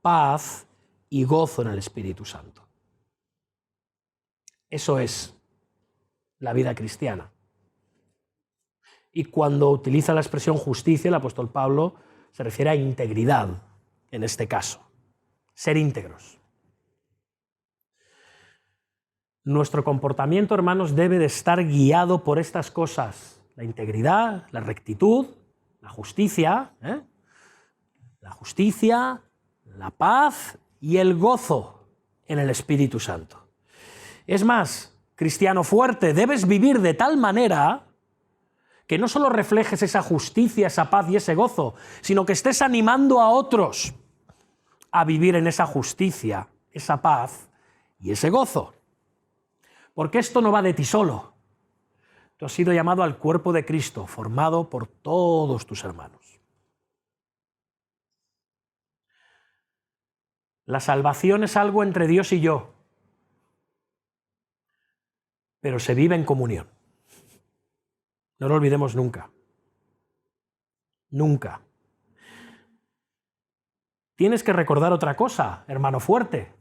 paz y gozo en el Espíritu Santo. Eso es la vida cristiana. Y cuando utiliza la expresión justicia, el apóstol Pablo se refiere a integridad, en este caso, ser íntegros. Nuestro comportamiento, hermanos, debe de estar guiado por estas cosas: la integridad, la rectitud, la justicia, la paz y el gozo en el Espíritu Santo. Es más, cristiano fuerte, debes vivir de tal manera que no solo reflejes esa justicia, esa paz y ese gozo, sino que estés animando a otros a vivir en esa justicia, esa paz y ese gozo. Porque esto no va de ti solo. Tú has sido llamado al cuerpo de Cristo, formado por todos tus hermanos. La salvación es algo entre Dios y yo, pero se vive en comunión. No lo olvidemos nunca. Nunca. Tienes que recordar otra cosa, hermano fuerte,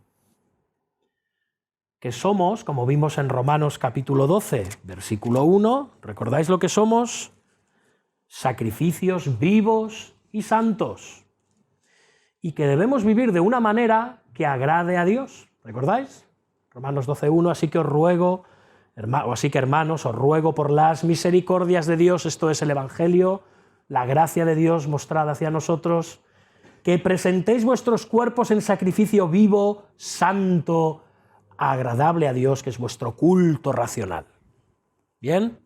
que somos, como vimos en Romanos capítulo 12, versículo 1, ¿recordáis lo que somos? Sacrificios vivos y santos. Y que debemos vivir de una manera que agrade a Dios. ¿Recordáis? Romanos 12:1, así que os ruego, hermanos, os ruego por las misericordias de Dios, esto es el Evangelio, la gracia de Dios mostrada hacia nosotros, que presentéis vuestros cuerpos en sacrificio vivo, santo, agradable a Dios, que es vuestro culto racional. ¿Bien?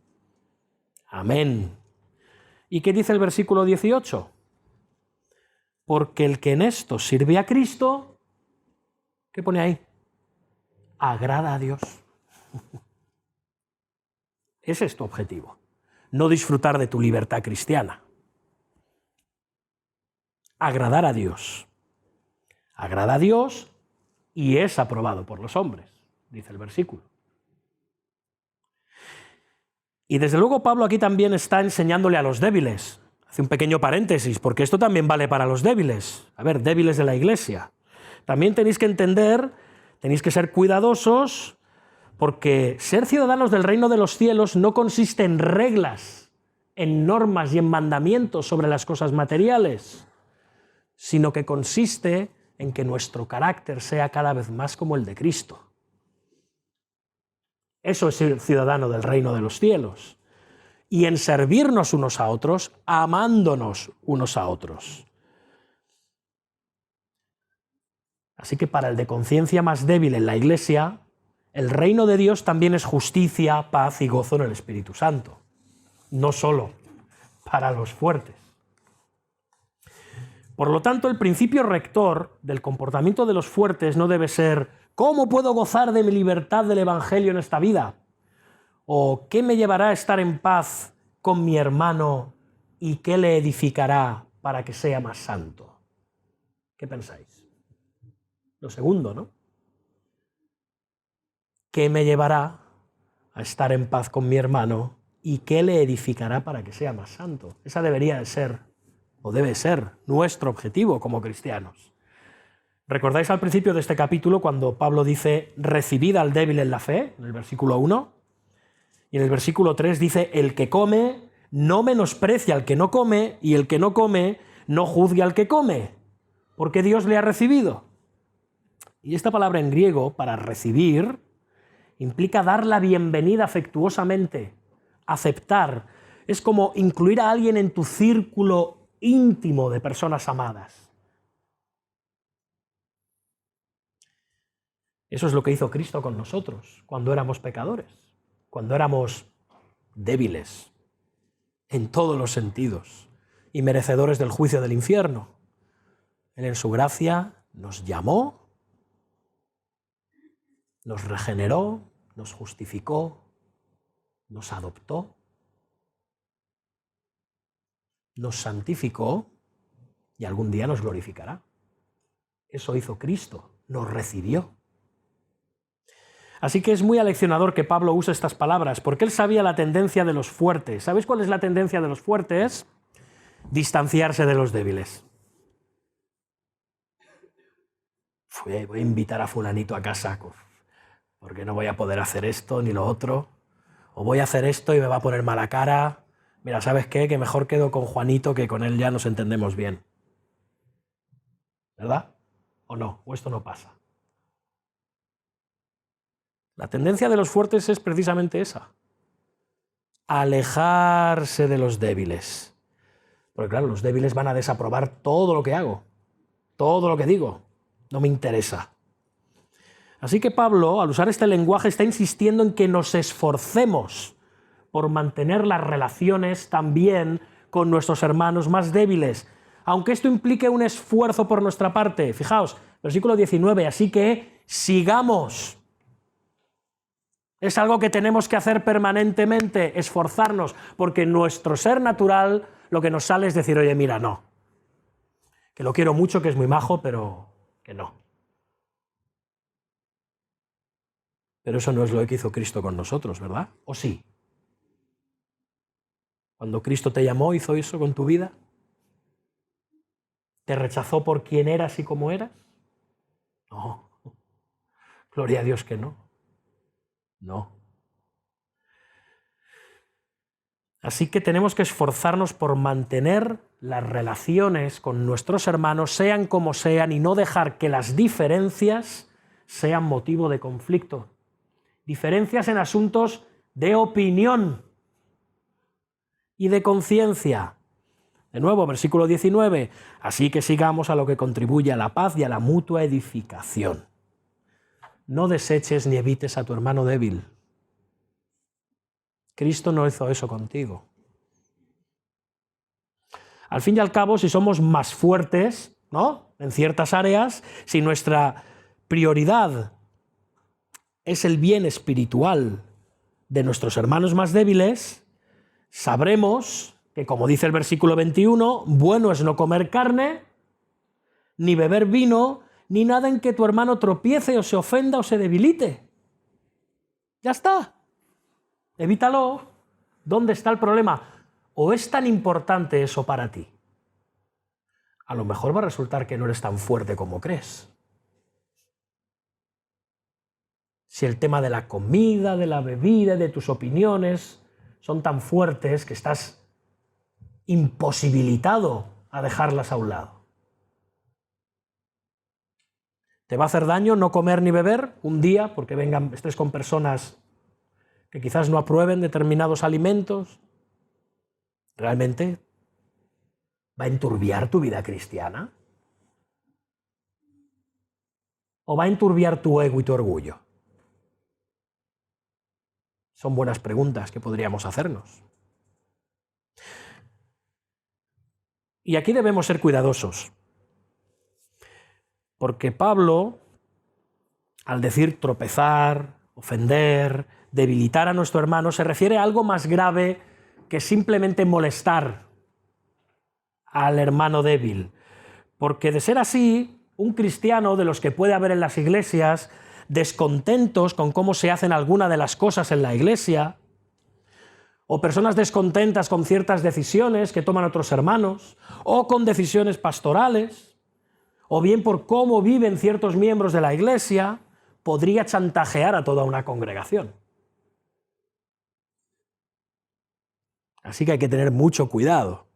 Amén. ¿Y qué dice el versículo 18? porque el que en esto sirve a Cristo, ¿qué pone ahí? Agrada a Dios. Ese es tu objetivo. No disfrutar de tu libertad cristiana. Agradar a Dios. Agrada a Dios y es aprobado por los hombres, dice el versículo. Y desde luego Pablo aquí también está enseñándole a los débiles. Hace un pequeño paréntesis, porque esto también vale para los débiles. A ver, débiles de la iglesia. También tenéis que entender, tenéis que ser cuidadosos, porque ser ciudadanos del reino de los cielos no consiste en reglas, en normas y en mandamientos sobre las cosas materiales, sino que consiste en que nuestro carácter sea cada vez más como el de Cristo. Eso es ser ciudadano del reino de los cielos. Y en servirnos unos a otros, amándonos unos a otros. Así que para el de conciencia más débil en la iglesia, el reino de Dios también es justicia, paz y gozo en el Espíritu Santo. No solo para los fuertes. Por lo tanto, el principio rector del comportamiento de los fuertes no debe ser ¿cómo puedo gozar de mi libertad del Evangelio en esta vida? ¿O qué me llevará a estar en paz con mi hermano y qué le edificará para que sea más santo? ¿Qué pensáis? Lo segundo, ¿no? ¿Qué me llevará a estar en paz con mi hermano y qué le edificará para que sea más santo? Esa debería de ser, o debe ser, nuestro objetivo como cristianos. ¿Recordáis al principio de este capítulo cuando Pablo dice recibid al débil en la fe, en el versículo 1? Y en el versículo 3 dice el que come no menosprecia al que no come y el que no come no juzgue al que come, porque Dios le ha recibido. Y esta palabra en griego, para recibir, implica dar la bienvenida afectuosamente, aceptar. Es como incluir a alguien en tu círculo íntimo de personas amadas. Eso es lo que hizo Cristo con nosotros cuando éramos pecadores, cuando éramos débiles en todos los sentidos y merecedores del juicio del infierno. Él en su gracia nos llamó, nos regeneró, nos justificó, nos adoptó, nos santificó y algún día nos glorificará. Eso hizo Cristo, nos recibió. Así que es muy aleccionador que Pablo use estas palabras, porque él sabía la tendencia de los fuertes. ¿Sabéis cuál es la tendencia de los fuertes? Distanciarse de los débiles. Voy a invitar a fulanito a casa, porque no voy a poder hacer esto ni lo otro. O voy a hacer esto y me va a poner mala cara. Mira, ¿sabes qué? Que mejor quedo con Juanito, que con él ya nos entendemos bien. ¿Verdad? ¿O no? ¿O esto no pasa? La tendencia de los fuertes es precisamente esa. Alejarse de los débiles. Porque claro, los débiles van a desaprobar todo lo que hago, todo lo que digo. No me interesa. Así que Pablo, al usar este lenguaje, está insistiendo en que nos esforcemos por mantener las relaciones también con nuestros hermanos más débiles, aunque esto implique un esfuerzo por nuestra parte. Fijaos, versículo 19, así que sigamos. Es algo que tenemos que hacer permanentemente, esforzarnos, porque nuestro ser natural lo que nos sale es decir, oye, mira, no, que lo quiero mucho, que es muy majo, pero que no. Pero eso no es lo que hizo Cristo con nosotros, ¿verdad? ¿O sí? Cuando Cristo te llamó, ¿hizo eso con tu vida? ¿Te rechazó por quién eras y cómo eras? No. Gloria a Dios que no. No. Así que tenemos que esforzarnos por mantener las relaciones con nuestros hermanos, sean como sean, y no dejar que las diferencias sean motivo de conflicto. Diferencias en asuntos de opinión y de conciencia. De nuevo, versículo 19. Así que sigamos a lo que contribuye a la paz y a la mutua edificación. No deseches ni evites a tu hermano débil. Cristo no hizo eso contigo. Al fin y al cabo, si somos más fuertes, ¿no? En ciertas áreas, si nuestra prioridad es el bien espiritual de nuestros hermanos más débiles, sabremos que, como dice el versículo 21, bueno es no comer carne, ni beber vino, ni nada en que tu hermano tropiece o se ofenda o se debilite. Ya está. Evítalo. ¿Dónde está el problema? ¿O es tan importante eso para ti? A lo mejor va a resultar que no eres tan fuerte como crees. Si el tema de la comida, de la bebida, de tus opiniones son tan fuertes que estás imposibilitado a dejarlas a un lado. ¿Te va a hacer daño no comer ni beber un día porque estés con personas que quizás no aprueben determinados alimentos? ¿Realmente va a enturbiar tu vida cristiana? ¿O va a enturbiar tu ego y tu orgullo? Son buenas preguntas que podríamos hacernos. Y aquí debemos ser cuidadosos, porque Pablo, al decir tropezar, ofender, debilitar a nuestro hermano, se refiere a algo más grave que simplemente molestar al hermano débil. Porque de ser así, un cristiano, de los que puede haber en las iglesias, descontentos con cómo se hacen algunas de las cosas en la iglesia, o personas descontentas con ciertas decisiones que toman otros hermanos, o con decisiones pastorales, o bien por cómo viven ciertos miembros de la iglesia, podría chantajear a toda una congregación. Así que hay que tener mucho cuidado.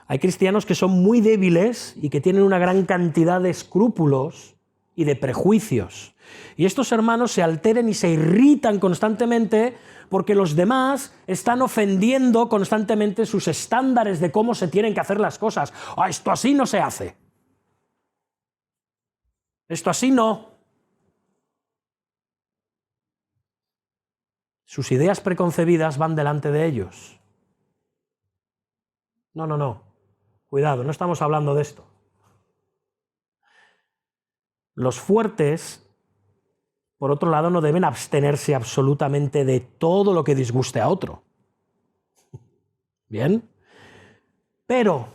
Hay cristianos que son muy débiles y que tienen una gran cantidad de escrúpulos y de prejuicios. Y estos hermanos se alteran y se irritan constantemente porque los demás están ofendiendo constantemente sus estándares de cómo se tienen que hacer las cosas. ¡Ah, esto así no se hace! Esto así no. Sus ideas preconcebidas van delante de ellos. No. Cuidado, no estamos hablando de esto. Los fuertes, por otro lado, no deben abstenerse absolutamente de todo lo que disguste a otro. ¿Bien? Pero,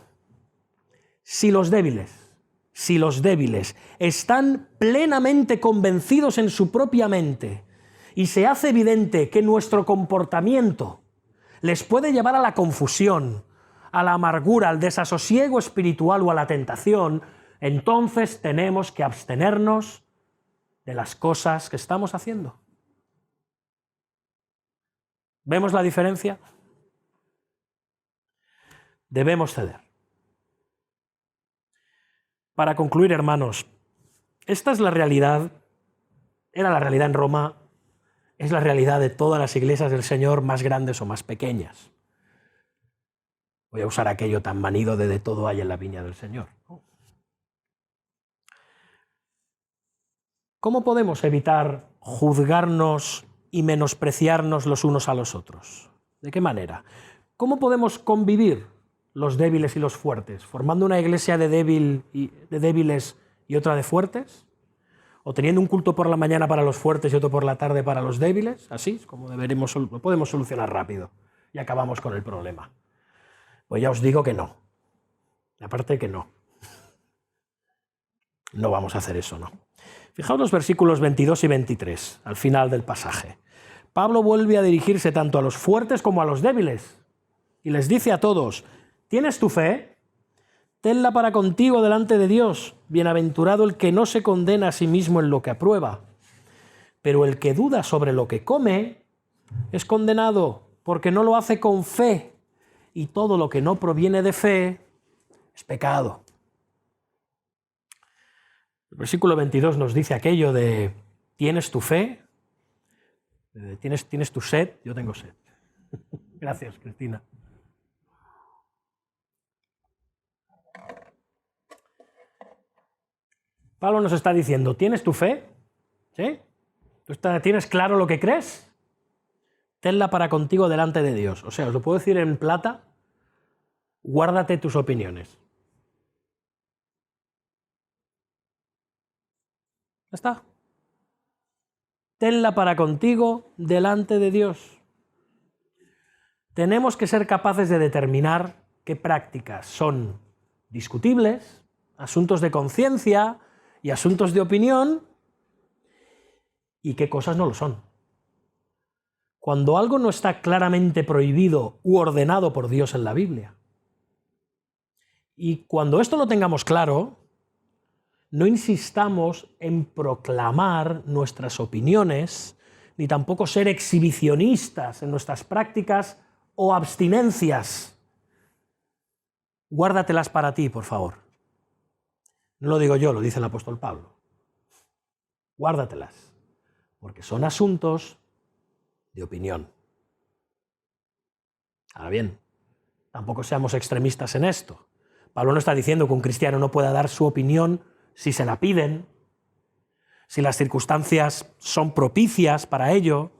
si los débiles están plenamente convencidos en su propia mente y se hace evidente que nuestro comportamiento les puede llevar a la confusión, a la amargura, al desasosiego espiritual o a la tentación, entonces tenemos que abstenernos de las cosas que estamos haciendo. ¿Vemos la diferencia? Debemos ceder. Para concluir, hermanos, esta es la realidad, era la realidad en Roma, es la realidad de todas las iglesias del Señor, más grandes o más pequeñas. Voy a usar aquello tan manido de todo hay en la viña del Señor. ¿Cómo podemos evitar juzgarnos y menospreciarnos los unos a los otros? ¿De qué manera? ¿Cómo podemos convivir los débiles y los fuertes? ¿Formando una iglesia de débiles y otra de fuertes? ¿O teniendo un culto por la mañana para los fuertes y otro por la tarde para los débiles? Así es como lo podemos solucionar rápido y acabamos con el problema. Pues ya os digo que no. Aparte que no. No vamos a hacer eso, no. Fijaos los versículos 22 y 23, al final del pasaje. Pablo vuelve a dirigirse tanto a los fuertes como a los débiles y les dice a todos: ¿tienes tu fe? Tenla para contigo delante de Dios. Bienaventurado el que no se condena a sí mismo en lo que aprueba. Pero el que duda sobre lo que come es condenado, porque no lo hace con fe. Y todo lo que no proviene de fe es pecado. El versículo 22 nos dice aquello de: ¿tienes tu fe? ¿Tienes tu sed? Yo tengo sed. Gracias, Cristina. Pablo nos está diciendo: ¿tienes tu fe? ¿Sí? ¿Tienes claro lo que crees? Tenla para contigo delante de Dios. O sea, os lo puedo decir en plata: guárdate tus opiniones. Ya está. Tenla para contigo delante de Dios. Tenemos que ser capaces de determinar qué prácticas son discutibles, asuntos de conciencia y asuntos de opinión, y qué cosas no lo son. Cuando algo no está claramente prohibido u ordenado por Dios en la Biblia. Y cuando esto lo tengamos claro, no insistamos en proclamar nuestras opiniones, ni tampoco ser exhibicionistas en nuestras prácticas o abstinencias. Guárdatelas para ti, por favor. No lo digo yo, lo dice el apóstol Pablo. Guárdatelas, porque son asuntos de opinión. Ahora bien, tampoco seamos extremistas en esto. Pablo no está diciendo que un cristiano no pueda dar su opinión si se la piden, si las circunstancias son propicias para ello,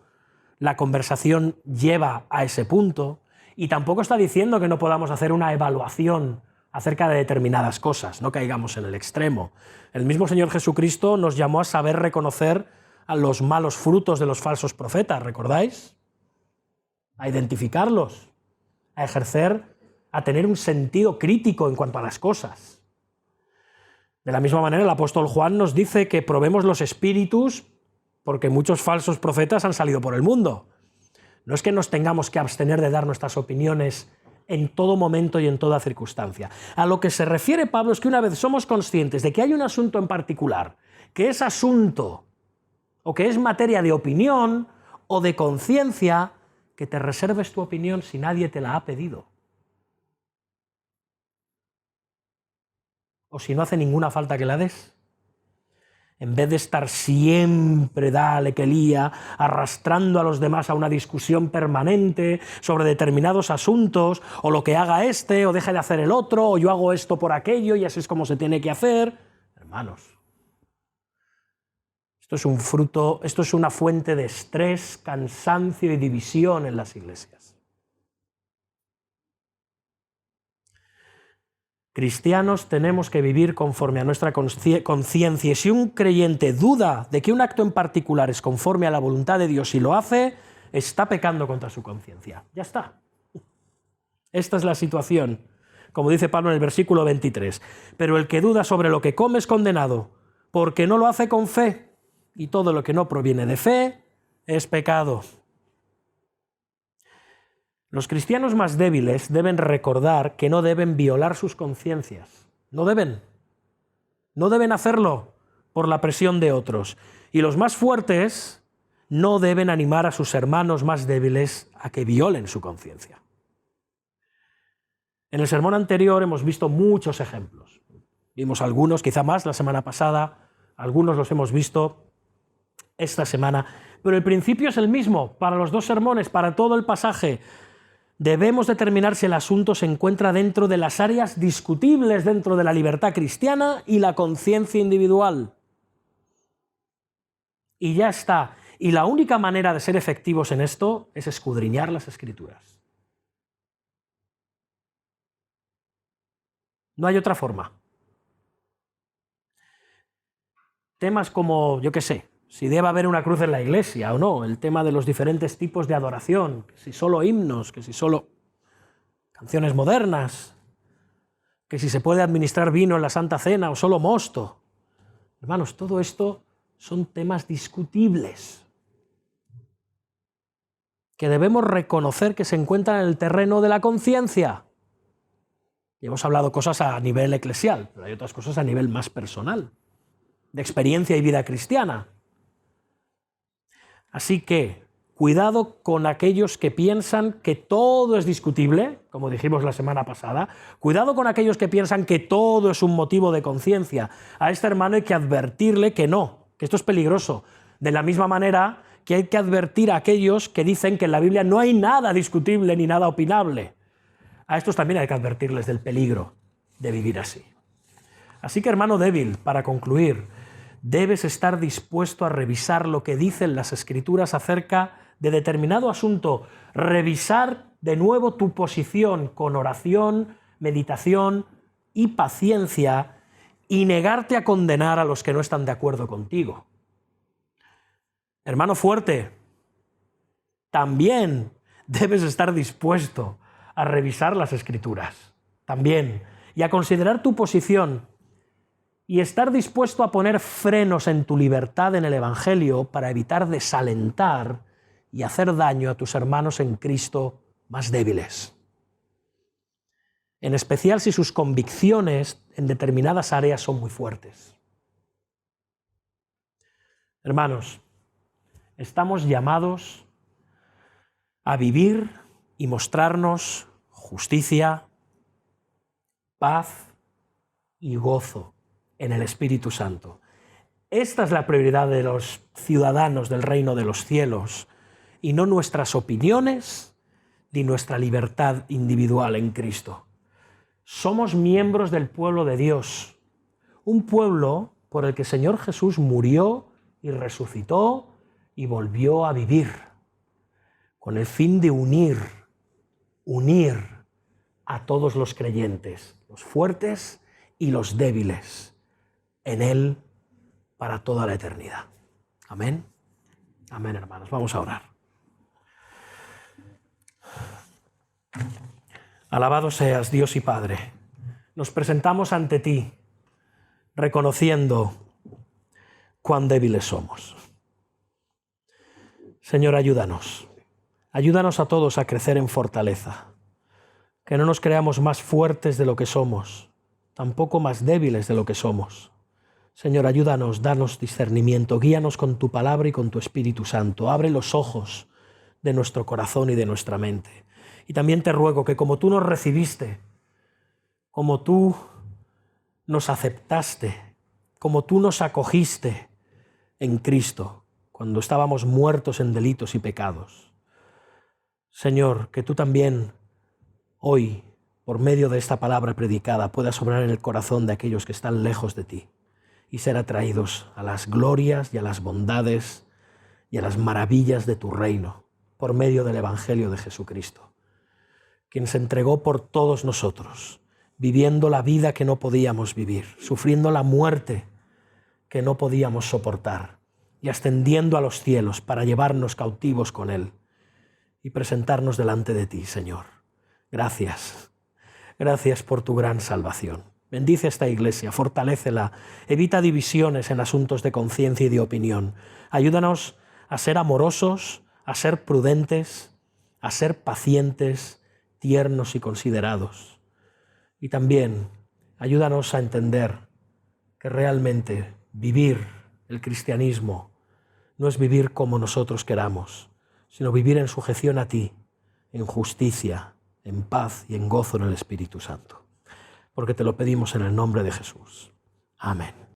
la conversación lleva a ese punto, y tampoco está diciendo que no podamos hacer una evaluación acerca de determinadas cosas, no caigamos en el extremo. El mismo Señor Jesucristo nos llamó a saber reconocer a los malos frutos de los falsos profetas, ¿recordáis? A identificarlos, a ejercer, a tener un sentido crítico en cuanto a las cosas. De la misma manera, el apóstol Juan nos dice que probemos los espíritus porque muchos falsos profetas han salido por el mundo. No es que nos tengamos que abstener de dar nuestras opiniones en todo momento y en toda circunstancia. A lo que se refiere Pablo es que una vez somos conscientes de que hay un asunto en particular, que es asunto o que es materia de opinión o de conciencia, que te reserves tu opinión si nadie te la ha pedido. O si no hace ninguna falta que la des. En vez de estar siempre, dale que lía, arrastrando a los demás a una discusión permanente sobre determinados asuntos, o lo que haga este, o deja de hacer el otro, o yo hago esto por aquello y así es como se tiene que hacer. Hermanos, esto es una fuente de estrés, cansancio y división en las iglesias. Cristianos tenemos que vivir conforme a nuestra conciencia, y si un creyente duda de que un acto en particular es conforme a la voluntad de Dios y lo hace, está pecando contra su conciencia. Ya está. Esta es la situación, como dice Pablo en el versículo 23. Pero el que duda sobre lo que come es condenado, porque no lo hace con fe, y todo lo que no proviene de fe es pecado. Los cristianos más débiles deben recordar que no deben violar sus conciencias. No deben. No deben hacerlo por la presión de otros. Y los más fuertes no deben animar a sus hermanos más débiles a que violen su conciencia. En el sermón anterior hemos visto muchos ejemplos. Vimos algunos, quizá más la semana pasada, algunos los hemos visto esta semana, pero el principio es el mismo para los dos sermones, para todo el pasaje. Debemos determinar si el asunto se encuentra dentro de las áreas discutibles dentro de la libertad cristiana y la conciencia individual. Y ya está. Y la única manera de ser efectivos en esto es escudriñar las Escrituras. No hay otra forma. Temas como, yo qué sé, si debe haber una cruz en la iglesia o no, el tema de los diferentes tipos de adoración, que si solo himnos, que si solo canciones modernas, que si se puede administrar vino en la Santa Cena o solo mosto. Hermanos, todo esto son temas discutibles que debemos reconocer que se encuentran en el terreno de la conciencia. Y hemos hablado cosas a nivel eclesial, pero hay otras cosas a nivel más personal, de experiencia y vida cristiana. Así que, cuidado con aquellos que piensan que todo es discutible, como dijimos la semana pasada. Cuidado con aquellos que piensan que todo es un motivo de conciencia. A este hermano hay que advertirle que no, que esto es peligroso. De la misma manera que hay que advertir a aquellos que dicen que en la Biblia no hay nada discutible ni nada opinable. A estos también hay que advertirles del peligro de vivir así. Así que, hermano débil, para concluir, debes estar dispuesto a revisar lo que dicen las Escrituras acerca de determinado asunto, revisar de nuevo tu posición con oración, meditación y paciencia, y negarte a condenar a los que no están de acuerdo contigo. Hermano fuerte, también debes estar dispuesto a revisar las Escrituras, también, y a considerar tu posición y estar dispuesto a poner frenos en tu libertad en el Evangelio para evitar desalentar y hacer daño a tus hermanos en Cristo más débiles. En especial si sus convicciones en determinadas áreas son muy fuertes. Hermanos, estamos llamados a vivir y mostrarnos justicia, paz y gozo en el Espíritu Santo. Esta es la prioridad de los ciudadanos del reino de los cielos y no nuestras opiniones ni nuestra libertad individual en Cristo. Somos miembros del pueblo de Dios, un pueblo por el que el Señor Jesús murió y resucitó y volvió a vivir, con el fin de unir a todos los creyentes, los fuertes y los débiles, en Él para toda la eternidad. Amén. Amén, hermanos. Vamos a orar. Alabado seas, Dios y Padre. Nos presentamos ante ti, reconociendo cuán débiles somos. Señor, ayúdanos. Ayúdanos a todos a crecer en fortaleza. Que no nos creamos más fuertes de lo que somos, tampoco más débiles de lo que somos. Señor, ayúdanos, danos discernimiento, guíanos con tu palabra y con tu Espíritu Santo. Abre los ojos de nuestro corazón y de nuestra mente. Y también te ruego que como tú nos recibiste, como tú nos aceptaste, como tú nos acogiste en Cristo, cuando estábamos muertos en delitos y pecados. Señor, que tú también hoy, por medio de esta palabra predicada, puedas obrar en el corazón de aquellos que están lejos de ti y ser atraídos a las glorias y a las bondades y a las maravillas de tu reino, por medio del Evangelio de Jesucristo, quien se entregó por todos nosotros, viviendo la vida que no podíamos vivir, sufriendo la muerte que no podíamos soportar y ascendiendo a los cielos para llevarnos cautivos con Él y presentarnos delante de ti, Señor. Gracias. Gracias por tu gran salvación. Bendice esta iglesia, fortalécela, evita divisiones en asuntos de conciencia y de opinión. Ayúdanos a ser amorosos, a ser prudentes, a ser pacientes, tiernos y considerados. Y también ayúdanos a entender que realmente vivir el cristianismo no es vivir como nosotros queramos, sino vivir en sujeción a ti, en justicia, en paz y en gozo en el Espíritu Santo. Porque te lo pedimos en el nombre de Jesús. Amén.